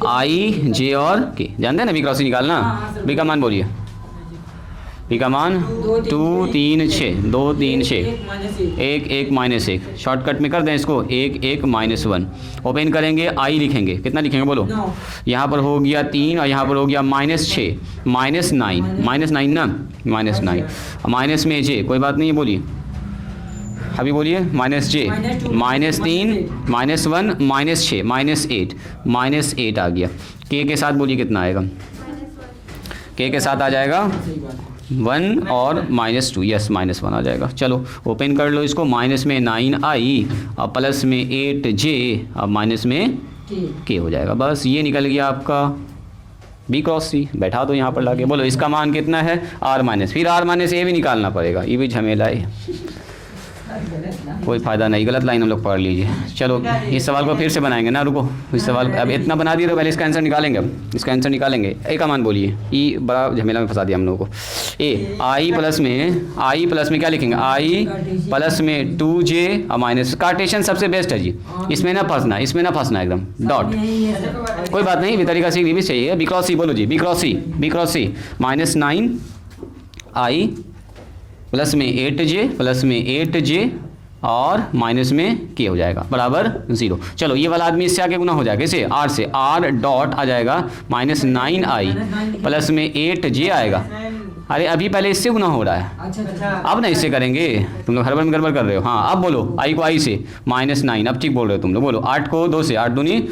आई जे और के, जानते हैं ना बी क्रॉस सी निकालना। बी का मान बोलिए, बी का मान 2 3 6, 2 3 6, 1 1 -1। शॉर्टकट में कर दें इसको, 1 1 -1। ओपन करेंगे, आई लिखेंगे, कितना लिखेंगे बोलो? यहाँ पर हो गया 3 और यहाँ पर हो गया -6, -9 ना, -9 माइनस में जे, कोई बात नहीं है बोलिए, अभी बोलिए -j, -3 -1 -6 -8 आ गया। के के साथ बोलिए कितना आएगा? के के साथ आ जाएगा 1 और -2, यस -1 आ जाएगा। चलो ओपन कर लो इसको, माइनस में 9i और प्लस में 8j और माइनस में k हो जाएगा। बस ये निकल गया आपका बी क्रॉस सी। बैठा दो यहाँ पर लाके, बोलो इसका मान कितना है? r माइनस, फिर r माइनस ए भी निकालना पड़ेगा, ये भी झमेला है, कोई फ़ायदा नहीं, गलत लाइन हम लोग पढ़ लीजिए। चलो इस सवाल को फिर से बनाएंगे ना, रुको इस सवाल अब इतना बना दिया तो पहले इसका आंसर निकालेंगे। अब इसका आंसर निकालेंगे। ए का मान बोलिए, ई बड़ा झमेला में फंसा दिया हम लोगों को। ए आई प्लस में क्या लिखेंगे? आई प्लस में 2j और माइनस, कार्टेशियन सबसे बेस्ट है जी, इसमें ना फंसना एकदम डॉट, कोई बात नहीं, भी तरीका सीख भी चाहिए। बी क्रॉस सी बोलो जी, बी क्रॉस सी -9i प्लस में 8j और माइनस में k हो जाएगा बराबर 0। चलो ये वाला आदमी इससे आगे गुना हो जाएगा, इसे r से, r डॉट आ जाएगा -9i प्लस में 8j आएगा। अरे अभी पहले इससे गुना हो रहा है, अच्छा अब ना इससे करेंगे, तुम लोग हर बार में गड़बड़ कर रहे हो। हाँ अब बोलो, आई को आई से -9, अब ठीक बोल रहे हो तुम लोग। बोलो 8 को 2 से, 8 दूनी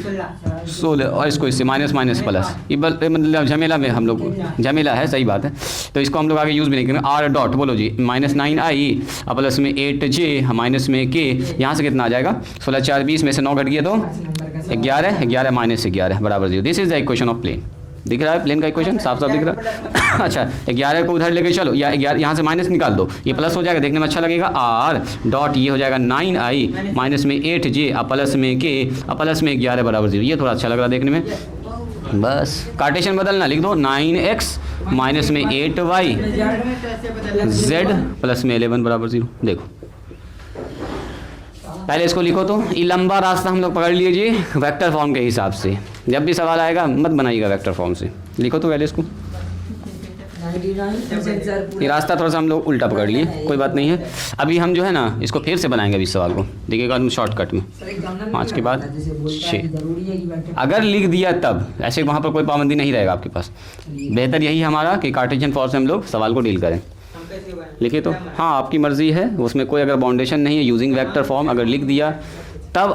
16 और इसको इससे माइनस प्लस, ये मतलब झमेला में हम लोग, झमेला है, सही बात है, तो इसको हम लोग आगे यूज़ भी नहीं करेंगे। r डॉट बोलो जी -9i और प्लस में 8j माइनस में k, यहाँ से कितना आ जाएगा? 16 4 20 में से 9 घट गया तो 11 -11 बराबर 0। This is the equation of plane. दिख रहा है प्लेन का इक्वेशन, साफ साफ दिख रहा है। अच्छा 11 को उधर लेके चलो, या 11 यहाँ से माइनस निकाल दो, ये प्लस हो जाएगा, देखने में अच्छा लगेगा। r डॉट ये हो जाएगा 9i माइनस में 8j और प्लस में k और प्लस में 11 बराबर 0। ये थोड़ा अच्छा लग रहा है देखने में। बस कार्टेशियन बदलना, लिख दो 9x माइनस में 8y z प्लस में 11 बराबर 0। देखो पहले इसको लिखो, तो ये लंबा रास्ता हम लोग पकड़ लीजिए वेक्टर फॉर्म के हिसाब से। जब भी सवाल आएगा मत बनाइएगा वेक्टर फॉर्म से, लिखो तो पहले इसको। ये रास्ता थोड़ा सा हम लोग उल्टा पकड़ लिए, कोई बात नहीं है। अभी हम जो है ना इसको फिर से बनाएंगे अभी इस सवाल को, देखिएगा हम शॉर्टकट में 5 के बाद 6 अगर लिख दिया तब, ऐसे वहाँ पर कोई पाबंदी नहीं रहेगा आपके पास। बेहतर यही हमारा कि कार्टेशियन फॉर्म से हम लोग सवाल को डील करें। लिखिए तो, हाँ आपकी मर्ज़ी है, उसमें कोई अगर बाउंडेशन नहीं है, यूजिंग वेक्टर फॉर्म अगर लिख दिया तब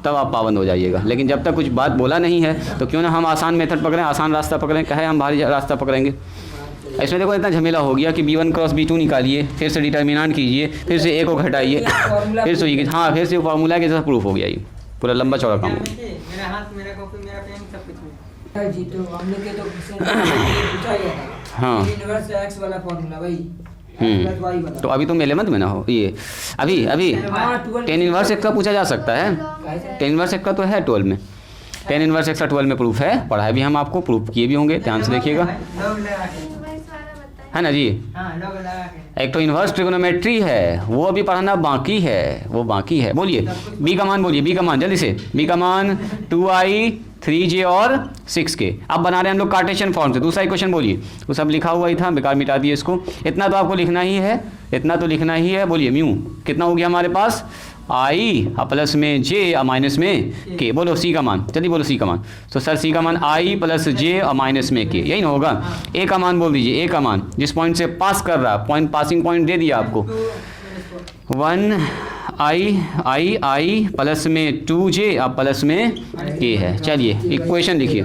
आप पाबंद हो जाइएगा। लेकिन जब तक कुछ बात बोला नहीं है तो क्यों ना हम आसान मेथड पकड़ें, आसान रास्ता पकड़ें, कहे हम भारी रास्ता पकड़ेंगे। इसमें देखो इतना झमेला हो गया कि b1 क्रॉस b2 निकालिए, फिर से डिटर्मिनेंट कीजिए, फिर से a को घटाइए, फिर से ये, हाँ फिर से फार्मूला के जैसा प्रूफ हो गया, ये पूरा लंबा चौड़ा काम हो गया। हाँ इनवर्स x वाला फार्मूला भाई, प्लस वाई बता तो अभी तुम 11th में ना हो ये अभी अभी हाँ, 12 टेन इनवर्स एक्स का पूछा जा सकता है। कैसे? टेन इनवर्स एक्स का तो है 12 में, टेन इनवर्स एक्स का 12 में प्रूफ है, पढ़ाया भी हम आपको, प्रूफ किए भी होंगे, ध्यान से देखिएगा, है ना जी। एक तो इन्वर्स ट्रिगोनोमेट्री है वो अभी पढ़ाना बाकी है, वो बाकी है। बोलिए बी का मान, बोलिए बी का मान जल्दी से, बी का मान 2i 3j और 6k। अब बना रहे हैं हम लोग कार्टेशियन फॉर्म से। दूसरा इक्वेशन बोलिए, वो सब लिखा हुआ ही था, बेकार मिटा दिए इसको। इतना तो आपको लिखना ही है, इतना तो लिखना ही है। बोलिए म्यू कितना हो गया हमारे पास, आई प्लस में जे और माइनस में के। बोलो सी का मान, जल्दी बोलो सी का मान। तो सर सी का मान आई प्लस जे और माइनस में के, यही ना होगा। ए का मान बोल दीजिए, ए का मान जिस पॉइंट से पास कर रहा है, पॉइंट पासिंग पॉइंट दे दिया आपको, 1i प्लस में 2j और प्लस में के है। चलिए इक्वेशन लिखिए।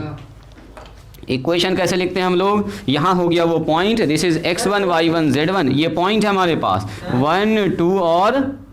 इक्वेशन कैसे लिखते हैं हम लोग, यहाँ हो गया वो point, this is x1 y1 z1, ये पॉइंट है हमारे पास, 1 2 और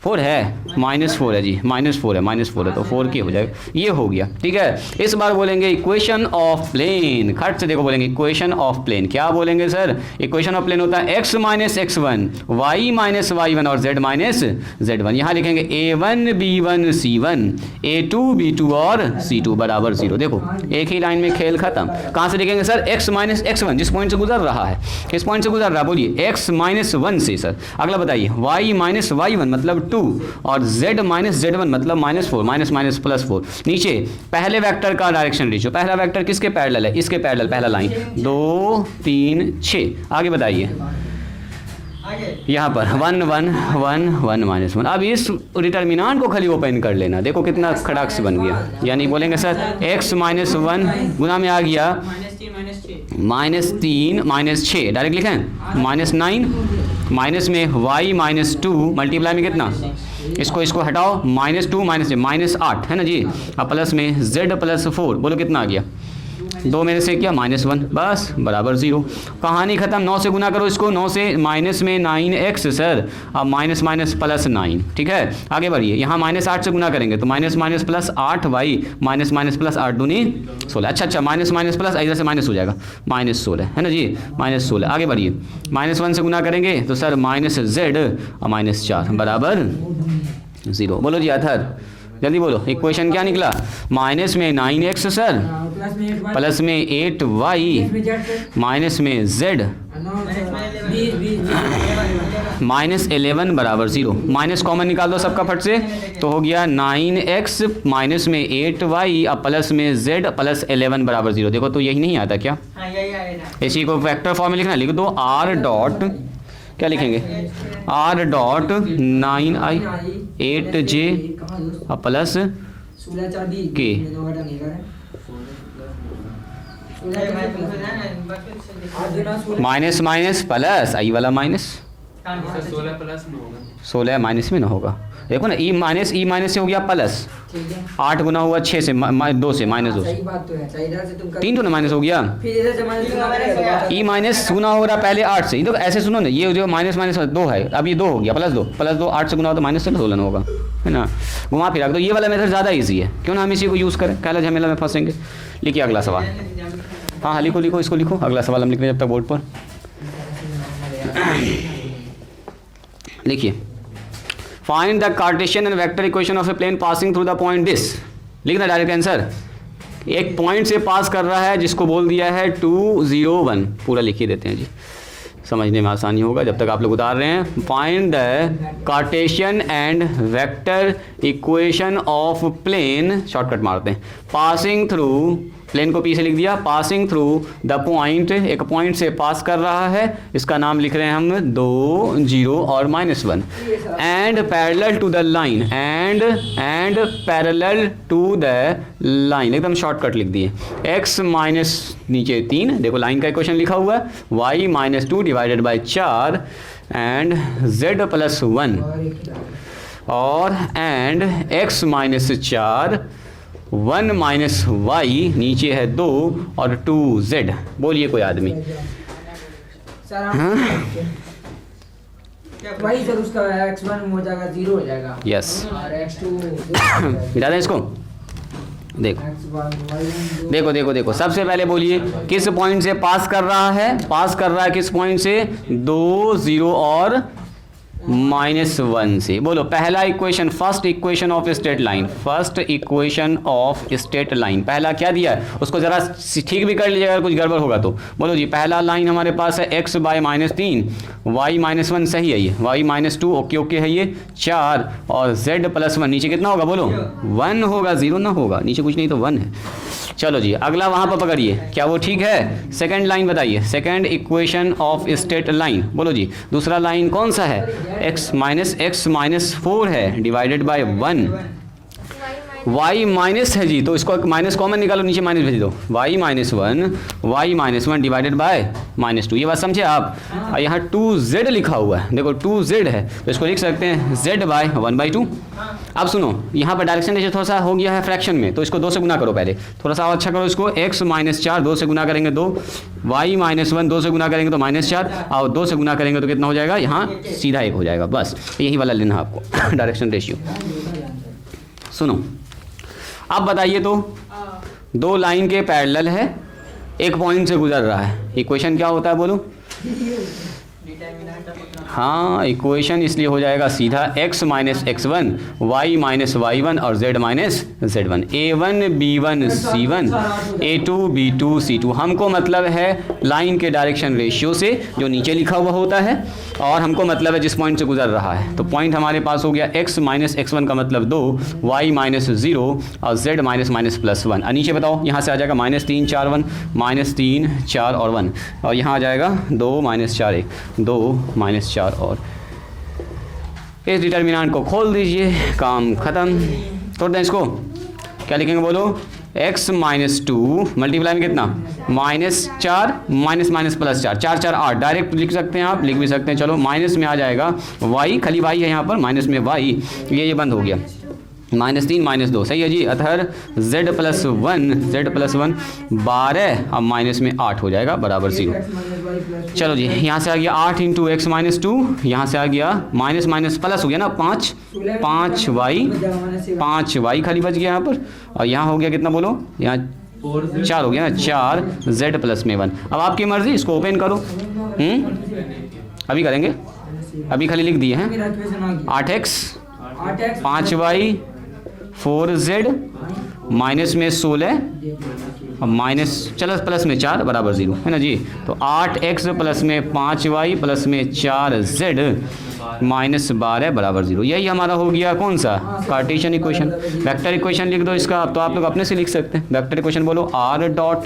4 है, -4 है जी, -4 है तो 4k हो जाएगा, ये हो गया। ठीक है, इस बार बोलेंगे इक्वेशन ऑफ प्लेन, खट से देखो बोलेंगे इक्वेशन ऑफ प्लेन। क्या बोलेंगे सर, इक्वेशन ऑफ प्लेन होता है x minus x1 y minus y1 और z माइनस z1। यहाँ लिखेंगे a1 b1 c1 a2 b2 और c2 बराबर 0। देखो एक ही लाइन में खेल खत्म। कहाँ से लिखेंगे सर, x माइनस x1 जिस पॉइंट से गुजर रहा है, किस पॉइंट से गुजर रहा है, बोलिए x माइनस 1 से। सर अगला बताइए, y माइनस y1 मतलब 2 और z माइनस z1 मतलब -4, माइनस माइनस प्लस 4। नीचे पहले वेक्टर का डायरेक्शन रेशियो, पहला वेक्टर किसके पैरेलल है, इसके पैरेलल, पहला लाइन 2 3 6। आगे बताइए, यहाँ पर 1 1 1 1 -1। अब इस डिटर्मिनांट को खाली ओपन कर लेना, देखो कितना खड़ाक से बन गया। यानी बोलेंगे सर x माइनस 1 गुना में आ गया -3 -6, डायरेक्ट लिखें -9, माइनस में y माइनस 2 मल्टीप्लाई में कितना, इसको हटाओ, -2 -8 है ना जी। अब प्लस में z प्लस 4, बोलो कितना आ गया, 2 में से क्या -1, बस बराबर 0। कहानी खत्म। 9 से गुना करो इसको, 9 से माइनस में 9x सर, अब माइनस माइनस प्लस 9। ठीक है, आगे बढ़िए। यहाँ -8 से गुना करेंगे तो minus minus plus 8y minus minus plus 8 दूनी 16। अच्छा माइनस माइनस प्लस ऐसे से माइनस हो जाएगा, -16 है ना जी, -16। आगे बढ़िए, -1 से गुना करेंगे तो सर -z और -4 बराबर 0। बोलो जी अथर, जल्दी बोलो इक्वेशन क्या निकला, माइनस में 9x सर प्लस में 8y माइनस में z -11 बराबर 0। माइनस कॉमन निकाल दो सबका फट से, तो हो गया 9x माइनस में 8y और प्लस में z प्लस 11 बराबर 0। देखो तो यही नहीं आता क्या, इसी को वेक्टर फॉर्म में लिखना, लिख दो r डॉट, क्या लिखेंगे, r dot 9i 8j plus के, माइनस माइनस प्लस आई वाला माइनस, 16 माइनस में ना होगा। देखो ना, ई माइनस से हो गया प्लस, 8 गुना हुआ 6 से 2 से -2 से, 3 तो ना माइनस हो गया, ई माइनस गुना हो रहा पहले 8 से। तो ऐसे सुनो ना, ये जो माइनस माइनस 2 है, अब ये 2 हो गया, +2 8 से गुना हो तो माइनस से 16 होगा, है ना, घुमा फिरा। तो ये वाला मेथड ज़्यादा ईजी है, क्यों ना हम इसी को यूज़ करें, काला झमेला में फंसेंगे। लिखिए अगला सवाल, हाँ लिखो इसको लिखो, अगला सवाल हम लिख रहे हैं जब तक बोर्ड पर। लिखिए, find the Cartesian and vector equation of a plane passing through the point this. लिखना डायरेक्ट आंसर, एक पॉइंट से पास कर रहा है जिसको बोल दिया है 2 0 1, पूरा लिख ही देते हैं जी, समझने में आसानी होगा जब तक आप लोग उतार रहे हैं। Find the Cartesian and vector equation of plane, shortcut मारते हैं, पासिंग थ्रू, प्लेन को पीछे लिख दिया, पासिंग थ्रू द पॉइंट, एक पॉइंट से पास कर रहा है, इसका नाम लिख रहे हैं हम 2 0 और -1, and parallel to the line, and parallel to the line, एकदम शॉर्टकट लिख दिए। x माइनस नीचे 3, देखो लाइन का इक्वेशन लिखा हुआ है, y minus 2 divided by 4 and z plus 1 और and x minus 4 1 minus Y, नीचे है 2 और 2z। बोलिए कोई आदमी, हाँ वही सर, उसका x1 हो जाएगा 0 हो जाएगा, यस, और x2 मिटा दें इसको, देखो देखो देखो, सबसे पहले बोलिए किस पॉइंट से पास कर रहा है, पास कर रहा है किस पॉइंट से, 2 0 और -1 से। बोलो पहला equation, first equation of straight line, first equation of straight line, पहला क्या दिया है उसको जरा ठीक भी कर लीजिएगा अगर कुछ गड़बड़ होगा तो। बोलो जी, पहला लाइन हमारे पास है x बाय -3, y -1 सही है ये, y -2 ओके ओके है ये 4 और z +1 नीचे कितना होगा बोलो 1 होगा, 0 ना होगा, नीचे कुछ नहीं तो 1 है। चलो जी अगला वहाँ पर पकड़िए, क्या वो ठीक है। सेकंड लाइन बताइए, second equation of straight line. बोलो जी दूसरा लाइन कौन सा है, x -4 है डिवाइडेड बाय 1, y माइनस है जी, तो इसको माइनस कॉमन निकालो, नीचे माइनस भेज दो, y -1 डिवाइडेड बाय -2। ये बात समझे आप। और यहाँ 2z लिखा हुआ है, देखो 2z है तो इसको लिख सकते हैं z बाय 1/2। अब सुनो, यहाँ पर डायरेक्शन रेशियो थोड़ा सा हो गया है फ्रैक्शन में, तो इसको 2 से गुना करो पहले, थोड़ा सा और अच्छा करो इसको। x -4 2 से गुना करेंगे 2, y -1 2 से गुना करेंगे तो -4 और 2 से गुना करेंगे तो कितना हो जाएगा, यहाँ सीधा 1 हो जाएगा। बस यही वाला लेना है आपको डायरेक्शन रेशियो। सुनो अब बताइए तो, 2 लाइन के पैरेलल है, एक पॉइंट से गुजर रहा है, इक्वेशन क्या होता है बोलो। हाँ इक्वेशन इसलिए हो जाएगा सीधा x -x1 y -y1 और z -z1, a1 b1 c1 a2 b2 c2। हमको मतलब है लाइन के डायरेक्शन रेशियो से जो नीचे लिखा हुआ होता है, और हमको मतलब है जिस पॉइंट से गुजर रहा है। तो पॉइंट हमारे पास हो गया x -x1 का मतलब 2, y -0 और z -+1। और नीचे बताओ, यहाँ से आ जाएगा -3 4 1, -3 4 और 1, और यहाँ आ जाएगा 2 -4 1, 2 -4 और इस डिटर्मिनेंट को खोल दीजिए, काम खत्म। तोड़ दें इसको, क्या लिखेंगे बोलो, x -2 मल्टीप्लाई में कितना -4 -+4 4 4 8, डायरेक्ट लिख सकते हैं आप, लिख भी सकते हैं। चलो माइनस में आ जाएगा y, खाली y है यहाँ पर, माइनस में y, ये बंद हो गया, -3 -2 सही है जी। अतः z +1 12 अब माइनस में 8 हो जाएगा बराबर 0। चलो जी यहाँ से आ गया 8 × x -2, यहाँ से आ गया माइनस माइनस प्लस हो गया ना 5y खाली बच गया यहाँ पर, और यहाँ हो गया कितना बोलो, यहाँ 4 हो गया ना, 4 z +1। अब आपकी मर्जी, इसको ओपन करो। अभी करेंगे, अभी खाली लिख दिए हैं 8x 5y 4z माइनस में 16 माइनस चलो प्लस में 4 बराबर 0 है ना जी। तो 8x प्लस में 5y प्लस में 4z -12 बराबर 0। यही हमारा हो गया कौन सा, कार्टेशियन इक्वेशन। वेक्टर इक्वेशन लिख दो इसका, अब तो आप लोग अपने से लिख सकते हैं। वेक्टर इक्वेशन बोलो r डॉट,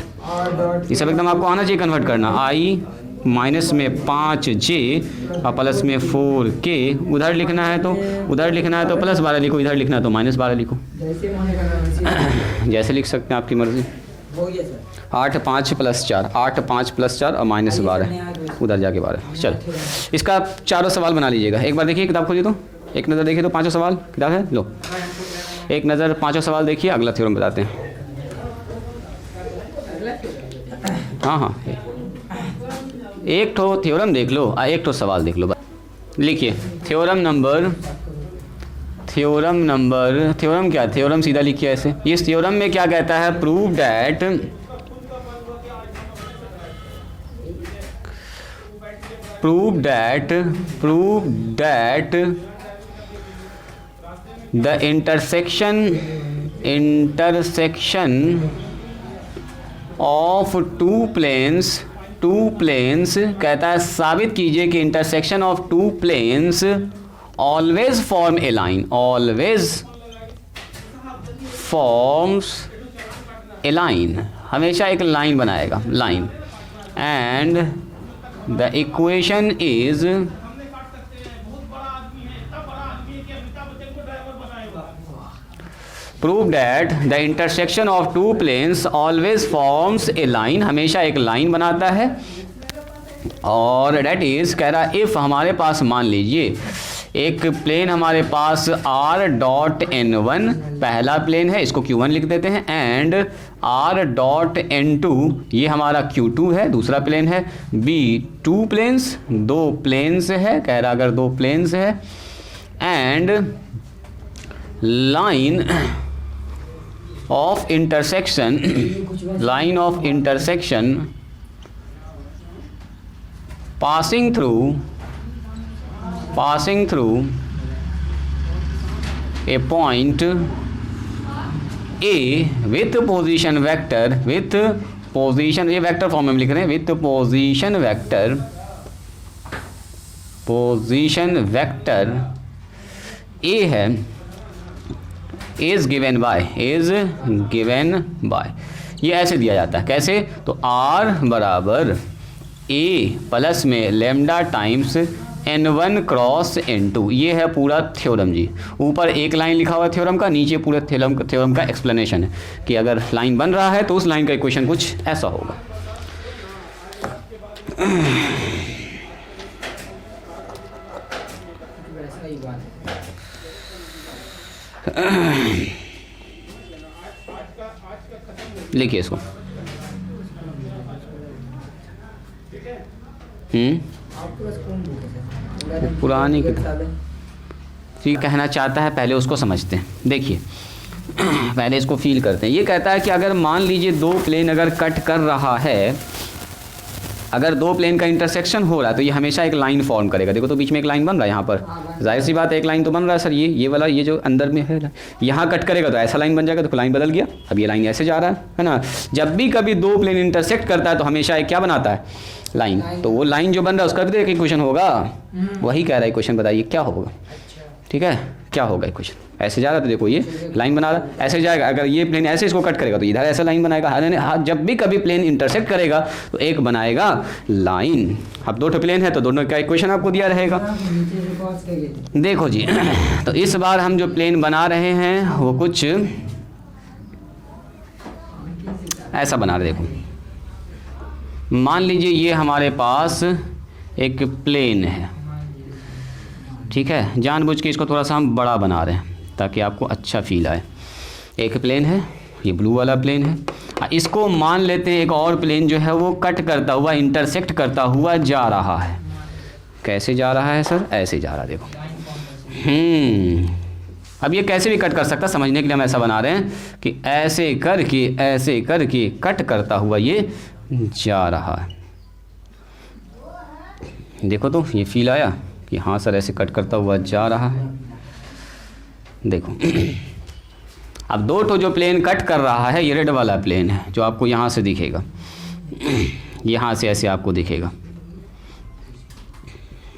ये सब एकदम आपको आना चाहिए कन्वर्ट करना, i माइनस में 5j और प्लस में 4k। उधर लिखना है तो +12 लिखो, इधर लिखना है तो -12 लिखो, जैसे लिख सकते हैं आपकी मर्जी। 8 5 + 4 8 5 + 4 और -12 उधर जाके 12। चलो इसका चारों सवाल बना लीजिएगा। एक बार देखिए, किताब खोलिए तो एक नज़र देखिए तो पांचों सवाल किताब है, लो एक नज़र पांचों सवाल देखिए, अगला थ्योरम बताते हैं। हाँ एक ठो थ्योरम देख लो, एक ठो सवाल देख लो। लिखिए थ्योरम क्या, थ्योरम सीधा लिखिए ऐसे। इस थ्योरम में क्या कहता है, prove that the intersection of two planes कहता है साबित कीजिए कि intersection of two planes always form a line, हमेशा एक लाइन बनाएगा, line. And the equation is prove that the intersection of two planes always forms a line, हमेशा एक लाइन बनाता है। और डैट इज कह रहा है, इफ़ हमारे पास मान लीजिए एक प्लेन हमारे पास r.n1 पहला प्लेन है, इसको q1 लिख देते हैं, एंड r.n2 ये हमारा q2 है, दूसरा प्लेन है। b 2 प्लेन्स, 2 प्लेन्स है, कह रहा अगर 2 प्लेन्स है, and line of intersection, line of intersection passing through a point A with position vector, with position, ये वेक्टर फॉर्म में लिख रहे हैं, with position vector A है, is given by, ये ऐसे दिया जाता है। कैसे? तो R बराबर A प्लस में lambda times n1 cross n2, ये है पूरा थ्योरम जी। ऊपर एक लाइन लिखा हुआ है थ्योरम का, नीचे पूरे थ्योरम का एक्सप्लेनेशन है कि अगर लाइन बन रहा है तो उस लाइन का इक्वेशन कुछ ऐसा होगा। लिखिए इसको। पुरानी ठीक कहना चाहता है, पहले उसको समझते हैं। देखिए पहले इसको फील करते हैं। ये कहता है कि अगर मान लीजिए दो प्लेन अगर कट कर रहा है, अगर दो प्लेन का इंटरसेक्शन हो रहा है तो ये हमेशा एक लाइन फॉर्म करेगा। देखो तो बीच में एक लाइन बन रहा है, यहाँ पर जाहिर सी बात है एक लाइन तो बन रहा है सर। ये वाला, ये जो अंदर में है यहाँ कट करेगा तो ऐसा लाइन बन जाएगा, तो लाइन बदल गया, अब ये लाइन ऐसे जा रहा है ना। जब भी कभी दो प्लेन इंटरसेक्ट करता है तो हमेशा एक क्या बनाता है, लाइन। तो वो लाइन जो बन रहा है उसका भी एक इक्वेशन होगा, वही कह रहा है इक्वेशन। बताइए क्या होगा? ठीक है, क्या होगा इक्वेशन? ऐसे जा रहा है तो देखो ये लाइन बना रहा है, ऐसे जाएगा। अगर ये प्लेन ऐसे इसको कट करेगा तो इधर ऐसा लाइन बनाएगा। हाँ, जब भी कभी प्लेन इंटरसेक्ट करेगा तो एक बनाएगा लाइन। अब दो प्लेन है तो दोनों का इक्वेशन आपको दिया रहेगा। देखो जी तो इस बार हम जो प्लेन बना रहे हैं वो कुछ ऐसा बना रहे। देखो मान लीजिए ये हमारे पास एक प्लेन है, ठीक है। जानबूझ के इसको थोड़ा सा हम बड़ा बना रहे हैं ताकि आपको अच्छा फील आए। एक प्लेन है, ये ब्लू वाला प्लेन है। इसको मान लेते हैं एक और प्लेन जो है वो कट करता हुआ, इंटरसेक्ट करता हुआ जा रहा है। कैसे जा रहा है सर? ऐसे जा रहा है। देखो अब ये कैसे भी कट कर सकता, समझने के लिए हम ऐसा बना रहे हैं कि ऐसे करके कट करता हुआ ये जा रहा है। देखो तो ये फील आया कि हाँ सर ऐसे कट करता हुआ जा रहा है। देखो अब दो तो जो प्लेन कट कर रहा है ये रेड वाला प्लेन है जो आपको यहाँ से दिखेगा, यहाँ से ऐसे आपको दिखेगा।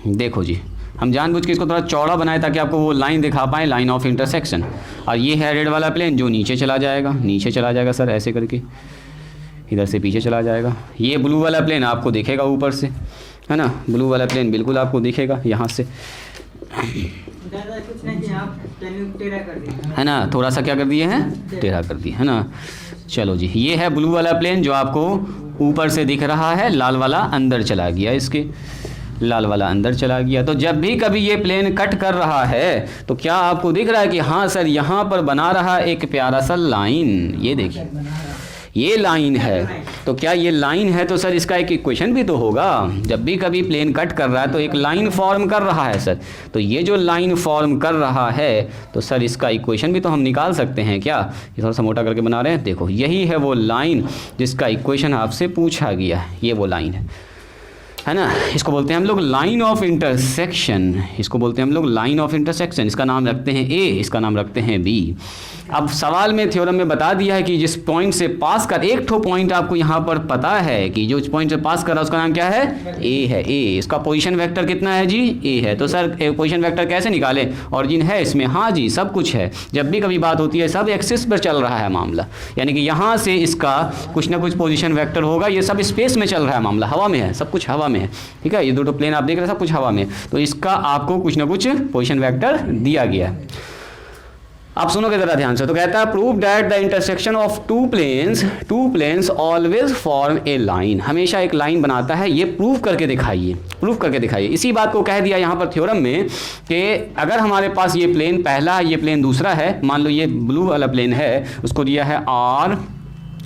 देखो जी हम जानबूझ के इसको थोड़ा चौड़ा बनाए ताकि आपको वो लाइन दिखा पाए, लाइन ऑफ इंटरसेक्शन। और ये है रेड वाला प्लेन जो नीचे चला जाएगा सर, ऐसे करके इधर से पीछे चला जाएगा। ये ब्लू वाला प्लेन आपको दिखेगा ऊपर से, है ना। ब्लू वाला प्लेन बिल्कुल आपको दिखेगा यहाँ से, है ना। थोड़ा सा क्या कर दिए हैं, टेढ़ा कर दिए, है ना। चलो जी ये है ब्लू वाला प्लेन जो आपको ऊपर से दिख रहा है। लाल वाला अंदर चला गया, इसके लाल वाला अंदर चला गया। तो जब भी कभी ये प्लेन कट कर रहा है तो क्या आपको दिख रहा है कि हाँ सर यहाँ पर बना रहा एक प्यारा सा लाइन। ये देखिए ये लाइन है, तो क्या ये लाइन है तो सर इसका एक इक्वेशन भी तो होगा। जब भी कभी प्लेन कट कर रहा है तो एक लाइन फॉर्म कर रहा है सर, तो ये जो लाइन फॉर्म कर रहा है तो सर इसका इक्वेशन भी तो हम निकाल सकते हैं। क्या ये थोड़ा सा मोटा करके बना रहे हैं। देखो यही है वो लाइन जिसका इक्वेशन आपसे पूछा गया है, ये वो लाइन है ना। इसको बोलते हैं हम लोग लाइन ऑफ इंटरसेक्शन, इसको बोलते हैं हम लोग लाइन ऑफ इंटरसेक्शन। इसका नाम रखते हैं ए, इसका नाम रखते हैं बी। अब सवाल में थ्योरम में बता दिया है कि जिस पॉइंट से पास कर, एक ठो पॉइंट आपको यहाँ पर पता है कि जो पॉइंट से पास कर रहा है उसका नाम क्या है, ए है। ए इसका पोजीशन वेक्टर कितना है जी, ए है। तो सर पोजीशन वेक्टर कैसे निकालें, ऑरिजिन है इसमें, हाँ जी सब कुछ है। जब भी कभी बात होती है सब एक्सिस पर चल रहा है मामला, यानी कि यहाँ से इसका कुछ ना कुछ पोजीशन वेक्टर होगा। ये सब स्पेस में चल रहा है मामला, हवा में है, सब कुछ हवा में है, ठीक है। ये दो प्लेन आप देख रहे हैं सब कुछ हवा में, तो इसका आपको कुछ ना कुछ पोजीशन वेक्टर दिया गया है। आप सुनोगे जरा ध्यान से। तो कहता है prove that the intersection of two planes always form a line, हमेशा एक लाइन बनाता है। ये प्रूव करके दिखाइए। इसी बात को कह दिया यहाँ पर थ्योरम में कि अगर हमारे पास ये प्लेन पहला है, ये प्लेन दूसरा है। मान लो ये ब्लू वाला प्लेन है, उसको दिया है r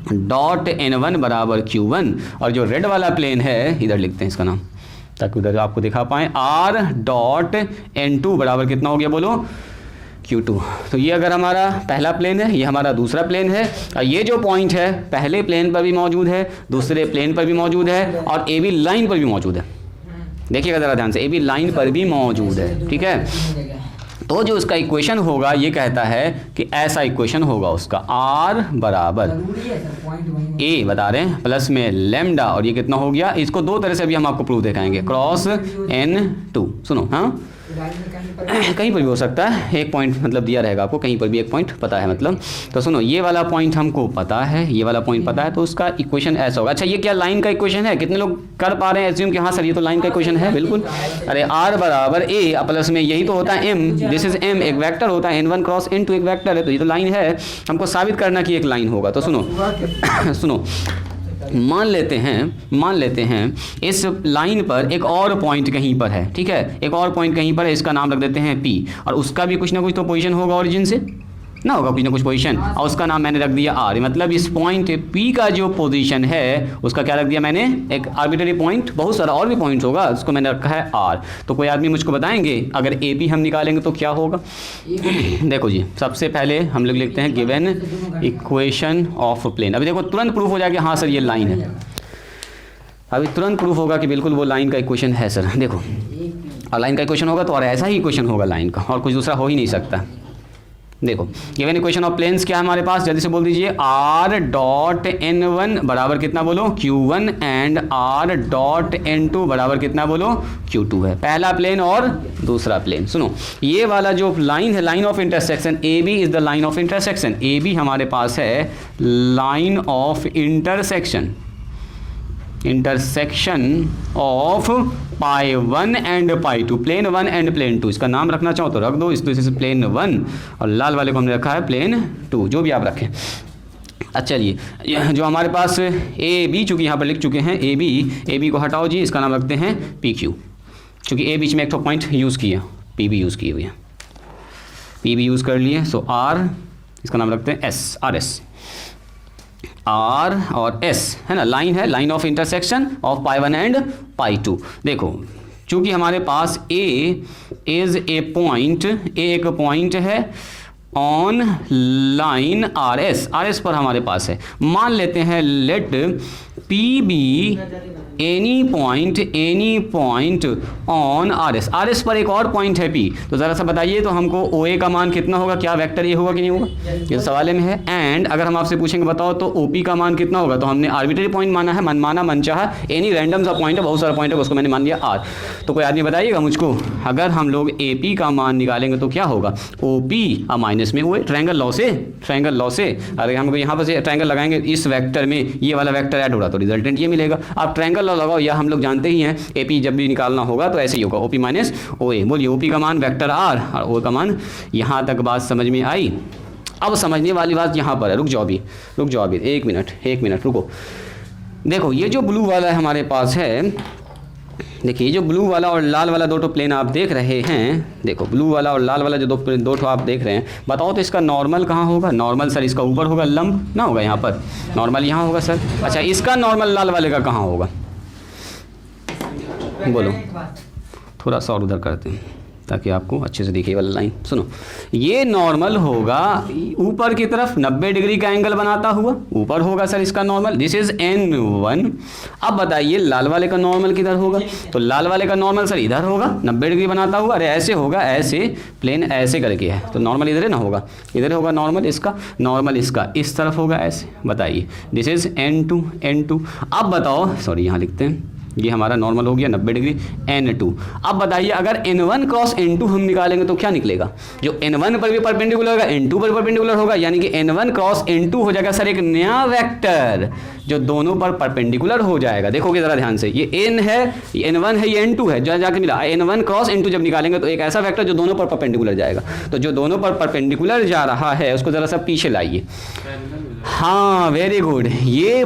डॉट n1 बराबर q1, और जो रेड वाला प्लेन है इधर लिखते हैं इसका नाम ताकि उधर आपको दिखा पाएँ, r डॉट n2 बराबर कितना हो गया बोलो, Q2। तो ये अगर हमारा पहला प्लेन है, ये हमारा दूसरा प्लेन है, और ये जो पॉइंट है पहले प्लेन पर भी मौजूद है, दूसरे प्लेन पर भी मौजूद है, और AB लाइन पर भी मौजूद है। देखिएगा ज़रा ध्यान से, AB लाइन पर भी मौजूद है, ठीक है। तो जो उसका इक्वेशन होगा ये कहता है कि ऐसा इक्वेशन होगा उसका, R बराबर A बता रहे हैं प्लस में लैम्डा, और ये कितना हो गया, इसको दो तरह से भी हम आपको प्रूफ दिखाएंगे, क्रॉस N2। सुनो, हाँ कहीं पर भी हो सकता है, एक पॉइंट मतलब दिया रहेगा आपको, कहीं पर भी एक पॉइंट पता है मतलब। तो सुनो, ये वाला पॉइंट हमको पता है, ये वाला पॉइंट पता है, तो उसका इक्वेशन ऐसा होगा। अच्छा, ये क्या लाइन का इक्वेशन है? कितने लोग कर पा रहे हैं एज्यूम कि हाँ सर ये तो लाइन का इक्वेशन है? बिल्कुल। अरे R बराबर A प्लस में यही तो होता है M, दिस इज M, एक वेक्टर होता है, N1 क्रॉस N2 एक वेक्टर है, तो ये तो लाइन है, हमको साबित करना कि एक लाइन होगा। तो सुनो मान लेते हैं इस लाइन पर एक और पॉइंट कहीं पर है, ठीक है, एक और पॉइंट कहीं पर है, इसका नाम रख देते हैं P, और उसका भी कुछ ना कुछ तो पोजीशन होगा ओरिजिन से ना, होगा कुछ ना कुछ पोजीशन, और उसका नाम मैंने रख दिया R। मतलब इस पॉइंट P का जो पोजीशन है उसका क्या रख दिया मैंने, एक आर्बिट्ररी पॉइंट, बहुत सारा और भी पॉइंट्स होगा, उसको मैंने रखा है R। तो कोई आदमी मुझको बताएंगे अगर AP हम निकालेंगे तो क्या होगा? देखो जी, सबसे पहले हम लोग लिखते हैं गिवन इक्वेशन ऑफ प्लेन। अभी देखो तुरंत प्रूफ हो जाएगा हाँ सर ये लाइन है, अभी तुरंत प्रूफ होगा कि बिल्कुल वो लाइन का इक्वेशन है सर। देखो, और लाइन का इक्वेशन होगा तो और ऐसा ही इक्वेशन होगा लाइन का, और कुछ दूसरा हो ही नहीं सकता। देखो, गिवन इक्वेशन ऑफ प्लेन्स क्या है हमारे पास, जल्दी से बोल दीजिए। R डॉट N1 बराबर कितना बोलो, Q1, and R dot N2 बराबर कितना बोलो, Q2 है, पहला प्लेन और दूसरा प्लेन। सुनो, ये वाला जो लाइन है, line of intersection, AB is the line of intersection. AB हमारे पास है line of intersection of pi 1 and pi 2, plane 1 and plane 2। इसका नाम रखना चाहो तो रख दो, इस तरह से प्लेन 1, और लाल वाले को हमने रखा है प्लेन 2, जो भी आप रखें। अच्छा चलिए, जो हमारे पास AB चूँकि यहाँ पर लिख चुके हैं, AB को हटाओ जी, इसका नाम रखते हैं PQ, चूँकि A बीच में एक तो पॉइंट यूज़ किया, P भी यूज़ किए हुए हैं, P भी यूज़ कर लिए, सो R, इसका नाम रखते हैं RS, R और S है ना, लाइन है, line of intersection of pi 1 and pi 2। देखो, चूंकि हमारे पास A is a point, A एक पॉइंट है ऑन लाइन RS पर हमारे पास है। मान लेते हैं let P be any point on RS पर एक और पॉइंट है P, तो ज़रा सा बताइए तो हमको OA का मान कितना होगा, क्या वेक्टर ये होगा कि नहीं होगा, ये सवाल में है। एंड अगर हम आपसे पूछेंगे बताओ तो OP का मान कितना होगा, तो हमने आर्बिट्ररी पॉइंट माना है, मनमाना मनचाहा, एनी रैंडम सा पॉइंट है, बहुत सारा पॉइंट है, उसको मैंने मान लिया R। तो कोई आदमी बताइएगा मुझको, अगर हम लोग AP का मान निकालेंगे तो क्या होगा, OP और माइनस में OA, ट्रायंगल लॉ से अगर हम यहाँ पर से ट्रायंगल लगाएंगे इस वेक्टर में, ये वाला वेक्टर ऐड होगा तो रिजल्टेंट ये मिलेगा। आप ट्रायंगल लॉ लगाओ, या हम लोग जानते ही हैं AP जब भी निकालना होगा तो ऐसे ही होगा, OP माइनस OA। बोलिए, OP का मान वेक्टर R और OA का मान, यहाँ तक बात समझ में आई? अब समझने वाली बात यहाँ पर है, रुक जाओ अभी एक मिनट रुको। देखो, ये जो ब्लू वाला है हमारे पास है, देखिए जो ब्लू वाला और लाल वाला दो प्लेन आप देख रहे हैं, देखो ब्लू वाला और लाल वाला जो दो आप देख रहे हैं, बताओ तो इसका नॉर्मल कहाँ होगा? नॉर्मल सर इसका ऊपर होगा, लंब ना होगा यहाँ पर, नॉर्मल यहाँ होगा सर। अच्छा, इसका नॉर्मल लाल वाले का कहाँ होगा, बोलो, थोड़ा सा और उधर करते हैं ताकि आपको अच्छे से दिखे वाला लाइन। सुनो, ये नॉर्मल होगा ऊपर की तरफ 90 डिग्री का एंगल बनाता हुआ, ऊपर होगा सर इसका नॉर्मल, दिस इज N1। अब बताइए लाल वाले का नॉर्मल किधर होगा, तो लाल वाले का नॉर्मल सर इधर होगा 90 डिग्री बनाता हुआ, अरे ऐसे होगा, ऐसे प्लेन ऐसे करके है, तो नॉर्मल इधर है ना होगा, इधर होगा नॉर्मल इसका, नॉर्मल इसका इस तरफ होगा ऐसे। बताइए, दिस इज N2। अब बताओ, सॉरी यहाँ लिखते हैं, ये हमारा नॉर्मल हो गया 90 डिग्री N2। अब बताइए अगर N1 क्रॉस N2 हम निकालेंगे तो क्या निकलेगा, जो N1 पर भी परपेंडिकुलर होगा N2 पर परपेंडिकुलर होगा, यानी कि N1 क्रॉस N2 हो जाएगा सर एक नया वेक्टर जो दोनों पर परपेंडिकुलर हो जाएगा। देखोगे जरा ध्यान से, ये N है, ये N1 है, ये N2 है, जो जाके मिला N1 क्रॉस N2 जब निकालेंगे तो एक ऐसा वेक्टर जो दोनों पर परपेंडिकुलर जाएगा। तो जो दोनों पर परपेंडिकुलर जा रहा है उसको जरा सा पीछे लाइए, हाँ वेरी गुड, ये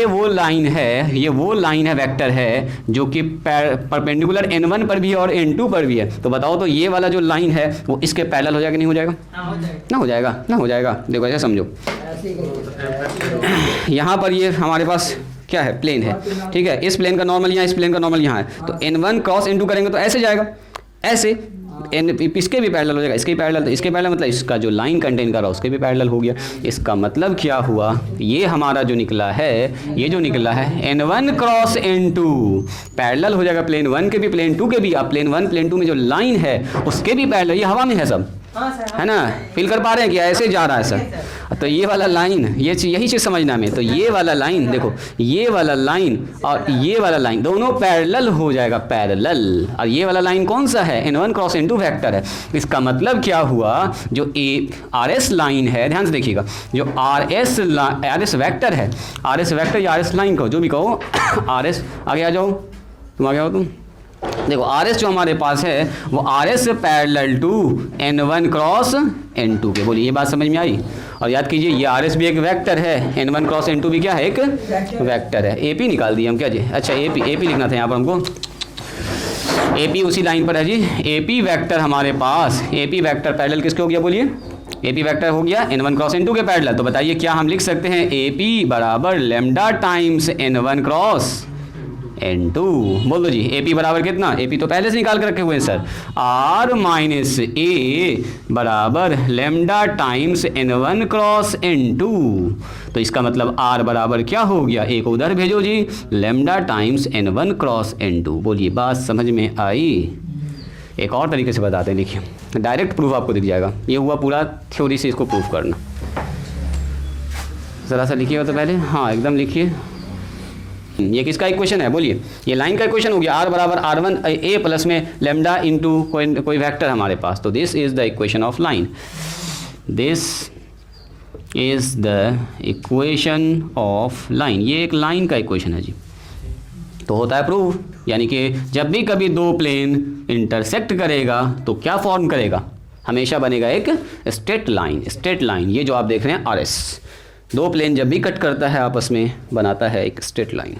वो लाइन है, वेक्टर है जो कि परपेंडिकुलर N1 पर भी और N2 पर भी है। तो बताओ तो ये वाला जो लाइन है वो इसके पैरेलल हो जाएगा नहीं हो जाएगा? ना हो जाएगा। देखो ऐसे समझो, यहाँ पर ये हमारे पास क्या है, प्लेन है, ठीक है, इस प्लेन का नॉर्मल यहाँ, इस प्लेन का नॉर्मल यहाँ है, तो N1 क्रॉस N2 करेंगे तो ऐसे जाएगा, ऐसे एन इसके भी पैरेलल हो जाएगा, इसके भी पैरेलल, तो इसके पैरेलल मतलब इसका जो लाइन कंटेन कर रहा है उसके भी पैरेलल हो गया। इसका मतलब क्या हुआ, ये हमारा जो निकला है, ये जो निकला है N1 क्रॉस N2 पैरेलल हो जाएगा प्लेन 1 के भी प्लेन 2 के भी। अब प्लेन 1 प्लेन 2 में जो लाइन है उसके भी पैरेलल, ये हवा में है सब, है ना, फील कर पा रहे हैं कि ऐसे जा रहा है सर। तो ये वाला लाइन, ये यही चीज़ समझना में, तो ये वाला लाइन देखो, ये वाला लाइन और ये वाला लाइन दोनों पैरेलल हो जाएगा, पैरेलल। और ये वाला लाइन कौन सा है, N1 क्रॉस N2 वेक्टर है। इसका मतलब क्या हुआ, जो आर एस लाइन है, ध्यान से देखिएगा, जो आर एस वेक्टर है, आर एस वेक्टर या आर एस लाइन को जो भी कहो, आर एस आगे आ जाओ, तुम आगे आओ, तुम देखो आर एस जो हमारे पास है वो R S parallel to N1 cross N2 के। बोलिए ये बात समझ में आई। और याद कीजिए ये आर एस भी एक वेक्टर है, N1 क्रॉस N2 भी क्या है, एक वेक्टर है। ए पी निकाल दिए हम क्या जी, अच्छा ए पी लिखना था यहाँ पर हमको, ए पी उसी लाइन पर है जी। ए पी वैक्टर हमारे पास, ए पी वैक्टर पैरेलल किसके हो गया, बोलिए ए पी वैक्टर हो गया N1 क्रॉस N2 के पैरेलल। तो बताइए क्या हम लिख सकते हैं, ए पी बराबर lambda times N1 cross N2। बोल दो जी, ए पी बराबर कितना, ए पी तो पहले से निकाल के रखे हुए हैं सर, आर माइनस ए बराबर lambda times N1 cross N2। तो इसका मतलब आर बराबर क्या हो गया, ए को उधर भेजो जी, lambda times N1 cross N2। बोलिए बात समझ में आई। एक और तरीके से बताते हैं, लिखिए, डायरेक्ट प्रूफ आपको दिख जाएगा। ये हुआ पूरा थ्योरी से इसको प्रूफ करना। ज़रा सा लिखिएगा तो पहले, हाँ एकदम लिखिए। ये किसका इक्वेशन है, बोलिए, ये लाइन का इक्वेशन हो गया, आर बराबर R1 ए प्लस में लेमडा इंटू कोई वेक्टर हमारे पास। तो this is the equation of line, this is the equation of line. ये एक लाइन का इक्वेशन है जी। तो होता है प्रूफ, यानी कि जब भी कभी दो प्लेन इंटरसेक्ट करेगा तो क्या फॉर्म करेगा, हमेशा बनेगा एक स्ट्रेट लाइन। स्ट्रेट लाइन ये जो आप देख रहे हैं आर एस, दो प्लेन जब भी कट करता है आपस में बनाता है एक स्ट्रेट लाइन।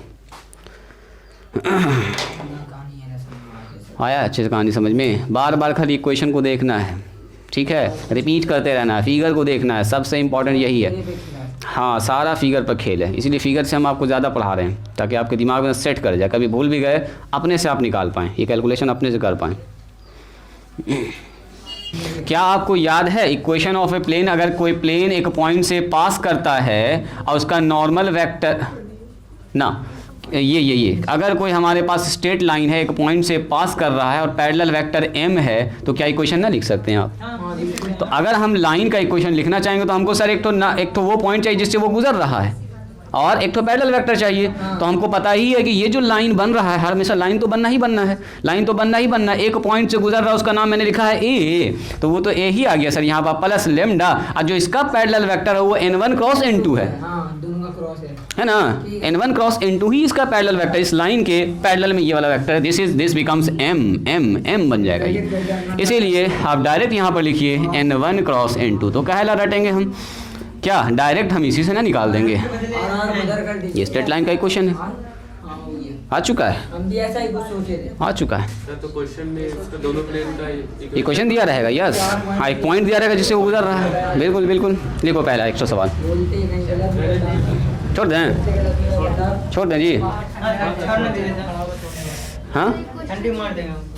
आया अच्छे से कहानी समझ में, बार बार खाली इक्वेशन को देखना है, ठीक है, रिपीट करते रहना है, फिगर को देखना है, सबसे इम्पोर्टेंट यही है। हाँ सारा फिगर पर खेल है, इसीलिए फिगर से हम आपको ज़्यादा पढ़ा रहे हैं ताकि आपके दिमाग में सेट कर जाए, कभी भूल भी गए अपने से आप निकाल पाएँ, ये कैलकुलेशन अपने से कर पाएँ। क्या आपको याद है इक्वेशन ऑफ ए प्लेन, अगर कोई प्लेन एक पॉइंट से पास करता है और उसका नॉर्मल वेक्टर ना, ये अगर कोई हमारे पास स्ट्रेट लाइन है, एक पॉइंट से पास कर रहा है और पैरेलल वेक्टर m है, तो क्या इक्वेशन ना लिख सकते हैं आप। तो अगर हम लाइन का इक्वेशन लिखना चाहेंगे तो हमको सर एक तो वो पॉइंट चाहिए जिससे वो गुजर रहा है, और एक तो पैरेलल वेक्टर चाहिए। तो हमको पता ही है कि ये जो लाइन बन रहा है, हमेशा लाइन तो बनना ही बनना है, लाइन तो बनना ही बनना है। एक पॉइंट से गुजर रहा है, उसका नाम मैंने लिखा है ए, तो वो तो ए ही आ गया सर यहाँ पर, प्लस लेमडा, और जो इसका पैरेलल वेक्टर है वो N1 क्रॉस N2 है, दोनों का क्रॉस है ना, N1 क्रॉस N2 ही इसका पैरेलल वेक्टर, इस लाइन के पैरेलल में ये वाला वेक्टर है, दिस बिकम्स m बन जाएगा ये। इसीलिए आप डायरेक्ट यहाँ पर लिखिए N1 क्रॉस N2। तो कहला रटेंगे हम क्या, डायरेक्ट हम इसी से ना निकाल देंगे। ये स्ट्रेट लाइन का इक्वेशन है, आ चुका है, हम भी ऐसा ही कुछ सोचे थे, आ चुका है। तो क्वेश्चन में इसका दोनों प्लेन का इक्वेशन दिया रहेगा, यस, हाँ एक पॉइंट दिया रहेगा जिससे वो गुजर रहा है, बिल्कुल बिल्कुल। लिखो पहला 100 सवाल, बोलते ही नहीं गलत छोड़ दें, छोड़ दें जी, हाँ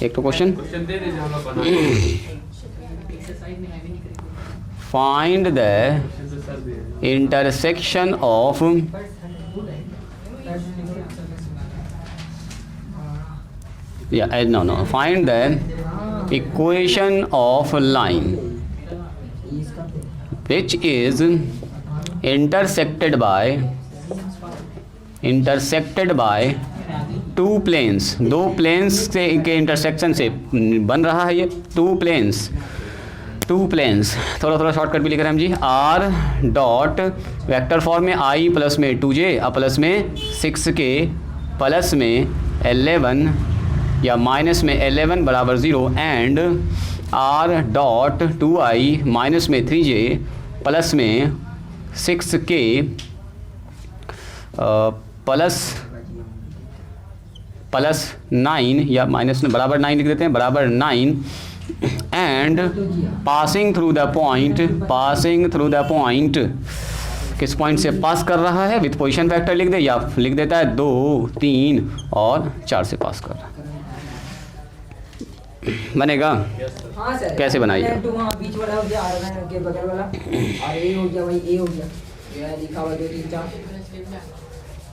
एक तो क्वेश्चन क्वेश्चन दे दीजिए, हम लोग बना find the intersection of no find the equation of line which is intersected by two planes, दो प्लेन्स से के इंटरसेक्शन से बन रहा है ये टू प्लेन्स। थोड़ा शॉर्टकट भी लिख रहे हैं हम जी, r डॉट वेक्टर फॉर्म में i प्लस में 2j प्लस में 6k प्लस में 11 या माइनस में 11 बराबर 0 and r dot 2i minus में 3j प्लस में 6k प्लस 9 या माइनस में बराबर 9 लिख देते हैं, बराबर 9 and passing through the point, किस पॉइंट से पास कर रहा है विथ पोजीशन फैक्टर लिख दे, या लिख देता है 2, 3 और 4 से पास कर रहा है। बनेगा? हाँ सर। कैसे बनाइए? प्लेन 2 वहाँ बीच वाला हो गया, R1 के बगल वाला, और ए हो गया, वही ए हो गया, ये लिखा हुआ 2 3 4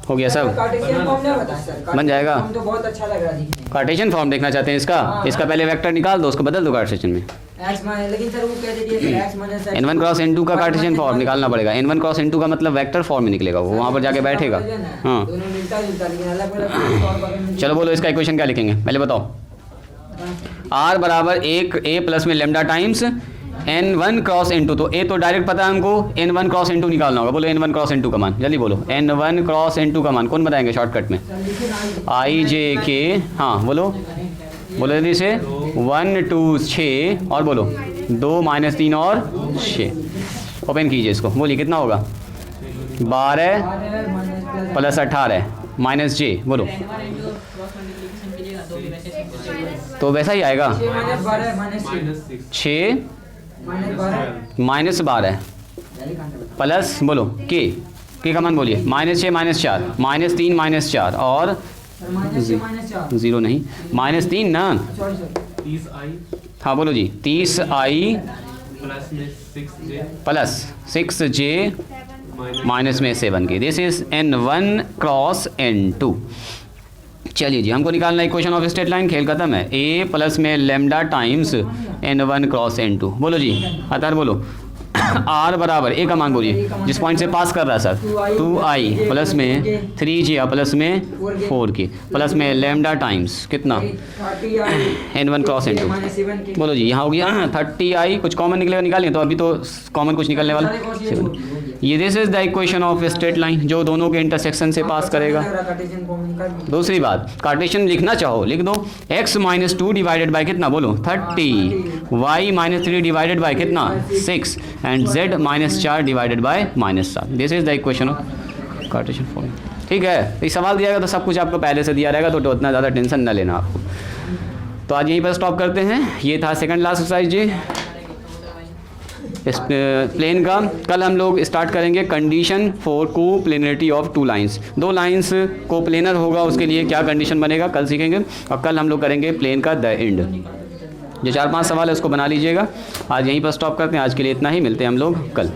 हो गया सब? कार्टेशियन फॉर्म नहीं बता सर। बन जाएगा? हम तो बहुत अच्छा लग रहा है दिखने में। कार्टेशियन फॉर्म देखना चाहते हैं इसका? हाँ। इसका पहले वेक्टर निकाल दो, उसको बदल दो कार्टेशियन में। एक्स माइनस, लेकिन सर वो कह देती है x minus n1 cross n2 का कार्टेशियन फॉर्म निकालना पड़ेगा। n1 क्रॉस n2 का मतलब वेक्टर फॉर्म में निकलेगा, वो वहाँ पर जाके बैठेगा। हाँ दोनों मिलता जुलता, लेकिन अलग अलग। चलो बोलो इसका इक्वेशन क्या लिखेंगे पहले बताओ। r बराबर एक a प्लस में lambda times n1 cross n2, तो a तो डायरेक्ट पता है हमको, n1 क्रॉस n2 निकालना होगा। बोलो n1 क्रॉस n2 का मान, जल्दी बोलो। n1 क्रॉस n2 का मान कौन बताएंगे शॉर्टकट में? i j k। हाँ बोलो बोलो जल्दी से। 1 2 6 और बोलो 2 - 3 और 6। ओपन कीजिए इसको, बोलिए कितना होगा? 12 प्लस 18 माइनस जे, बोलो तो वैसा ही आएगा। -6 6 -12 प्लस बोलो के का मान बोलिए। -6 -4 -3 -4 और ज़ीरो नहीं, -3 ना। 30 I हाँ बोलो जी। 30 I प्लस में 6J प्लस 6J माइनस में 7 के। This is n1 cross n2। चलिए जी, हमको निकालना है इक्वेशन ऑफ स्ट्रेट लाइन। खेल खत्म है। a प्लस में lambda times n1 cross n2। बोलो जी अतर बोलो। r बराबर a का मान बोलिए, जिस पॉइंट से पास कर रहा है सर। 2i प्लस में 3j प्लस में 4k प्लस में लेमडा टाइम्स कितना? n1 cross n2। बोलो जी यहाँ हो गया 30i, कुछ कॉमन निकलेगा निकालिए, तो अभी तो कॉमन कुछ निकलने वाला। ये this is the equation of straight line जो दोनों के इंटरसेक्शन से पास करेगा। दूसरी बात, कार्टेशियन लिखना चाहो लिख दो। x - 2 डिवाइडेड बाय कितना? बोलो 30, y - 3 डिवाइडेड बाय कितना? 6 and z - 4 divided by -7। This is the equation of Cartesian form. ठीक है, ये सवाल दिया गया तो सब कुछ आपको पहले से दिया रहेगा, तो उतना ज़्यादा टेंशन न लेना आपको। तो आज यहीं पर स्टॉप करते हैं। ये था सेकंड लास्ट एक्सरसाइज जी इस प्लेन का। कल हम लोग स्टार्ट करेंगे condition for coplanarity of 2 lines. 2 lines coplanar होगा, उसके लिए क्या कंडीशन बनेगा कल सीखेंगे। और कल हम लोग करेंगे प्लेन का द एंड। जो 4-5 सवाल है उसको बना लीजिएगा। आज यहीं पर स्टॉप करते हैं। आज के लिए इतना ही, मिलते हैं हम लोग कल।